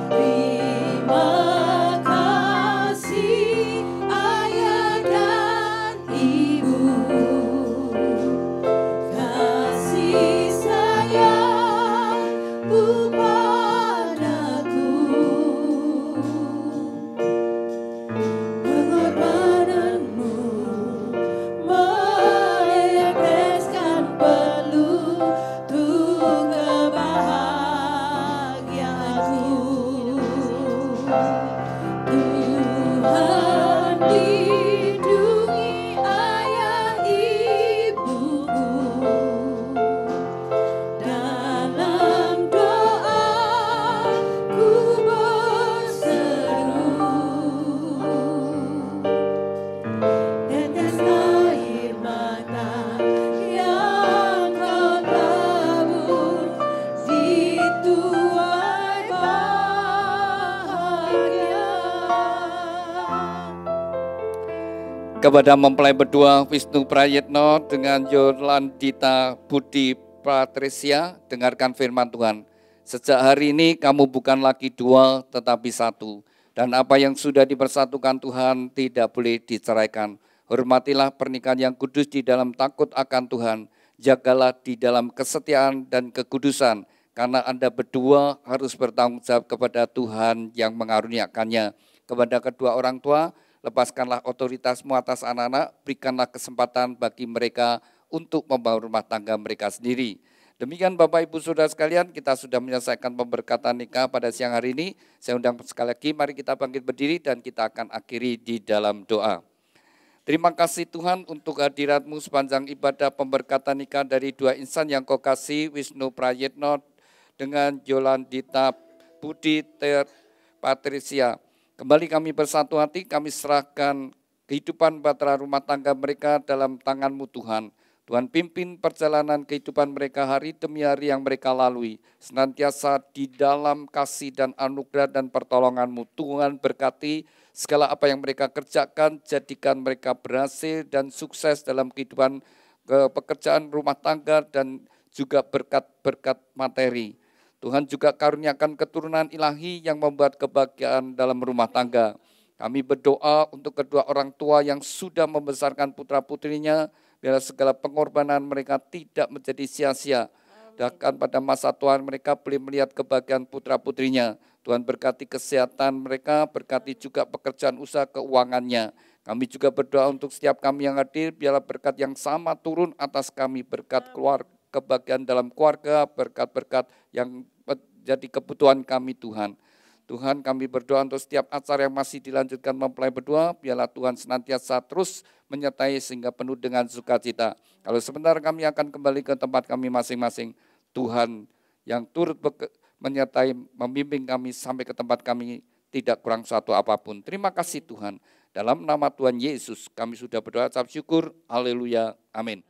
Terima kasih ayah dan ibu, kasih sayangmu padaku, pengorbananmu meneteskan peluru kebahagiaanku. Tuhan lindungi ayah ibuku, dalam doaku berseru. Tetes air mata yang kau tabur dituai bahagia. Kepada mempelai berdua Wisnu Prayitno dengan Yolandita Budi Patricia, dengarkan firman Tuhan. Sejak hari ini kamu bukan lagi dua tetapi satu. Dan apa yang sudah dipersatukan Tuhan tidak boleh diceraikan. Hormatilah pernikahan yang kudus di dalam takut akan Tuhan. Jagalah di dalam kesetiaan dan kekudusan. Karena Anda berdua harus bertanggung jawab kepada Tuhan yang mengaruniakannya. Kepada kedua orang tua, lepaskanlah otoritasmu atas anak-anak, berikanlah kesempatan bagi mereka untuk membangun rumah tangga mereka sendiri. Demikian Bapak Ibu Saudara sekalian, kita sudah menyelesaikan pemberkatan nikah pada siang hari ini. Saya undang sekali lagi, mari kita bangkit berdiri dan kita akan akhiri di dalam doa. Terima kasih Tuhan untuk hadirat-Mu sepanjang ibadah pemberkatan nikah dari dua insan yang Kau kasih, Wisnu Prayitno dengan Yolandita Budi Patricia. Kembali kami bersatu hati, kami serahkan kehidupan bahtera rumah tangga mereka dalam tangan-Mu Tuhan. Tuhan pimpin perjalanan kehidupan mereka hari demi hari yang mereka lalui. Senantiasa di dalam kasih dan anugerah dan pertolongan-Mu. Tuhan berkati segala apa yang mereka kerjakan, jadikan mereka berhasil dan sukses dalam kehidupan pekerjaan rumah tangga dan juga berkat-berkat materi. Tuhan juga karuniakan keturunan ilahi yang membuat kebahagiaan dalam rumah tangga. Kami berdoa untuk kedua orang tua yang sudah membesarkan putra-putrinya, biar segala pengorbanan mereka tidak menjadi sia-sia. Bahkan pada masa Tuhan mereka boleh melihat kebahagiaan putra-putrinya. Tuhan berkati kesehatan mereka, berkati juga pekerjaan usaha keuangannya. Kami juga berdoa untuk setiap kami yang hadir, biarlah berkat yang sama turun atas kami, berkat keluarga, kebahagiaan dalam keluarga, berkat-berkat yang menjadi kebutuhan kami Tuhan. Tuhan kami berdoa untuk setiap acara yang masih dilanjutkan mempelai berdua, biarlah Tuhan senantiasa terus menyertai sehingga penuh dengan sukacita. Kalau sebentar kami akan kembali ke tempat kami masing-masing, Tuhan yang turut menyertai, membimbing kami sampai ke tempat kami tidak kurang suatu apapun. Terima kasih Tuhan. Dalam nama Tuhan Yesus kami sudah berdoa, ucap syukur, haleluya, amin.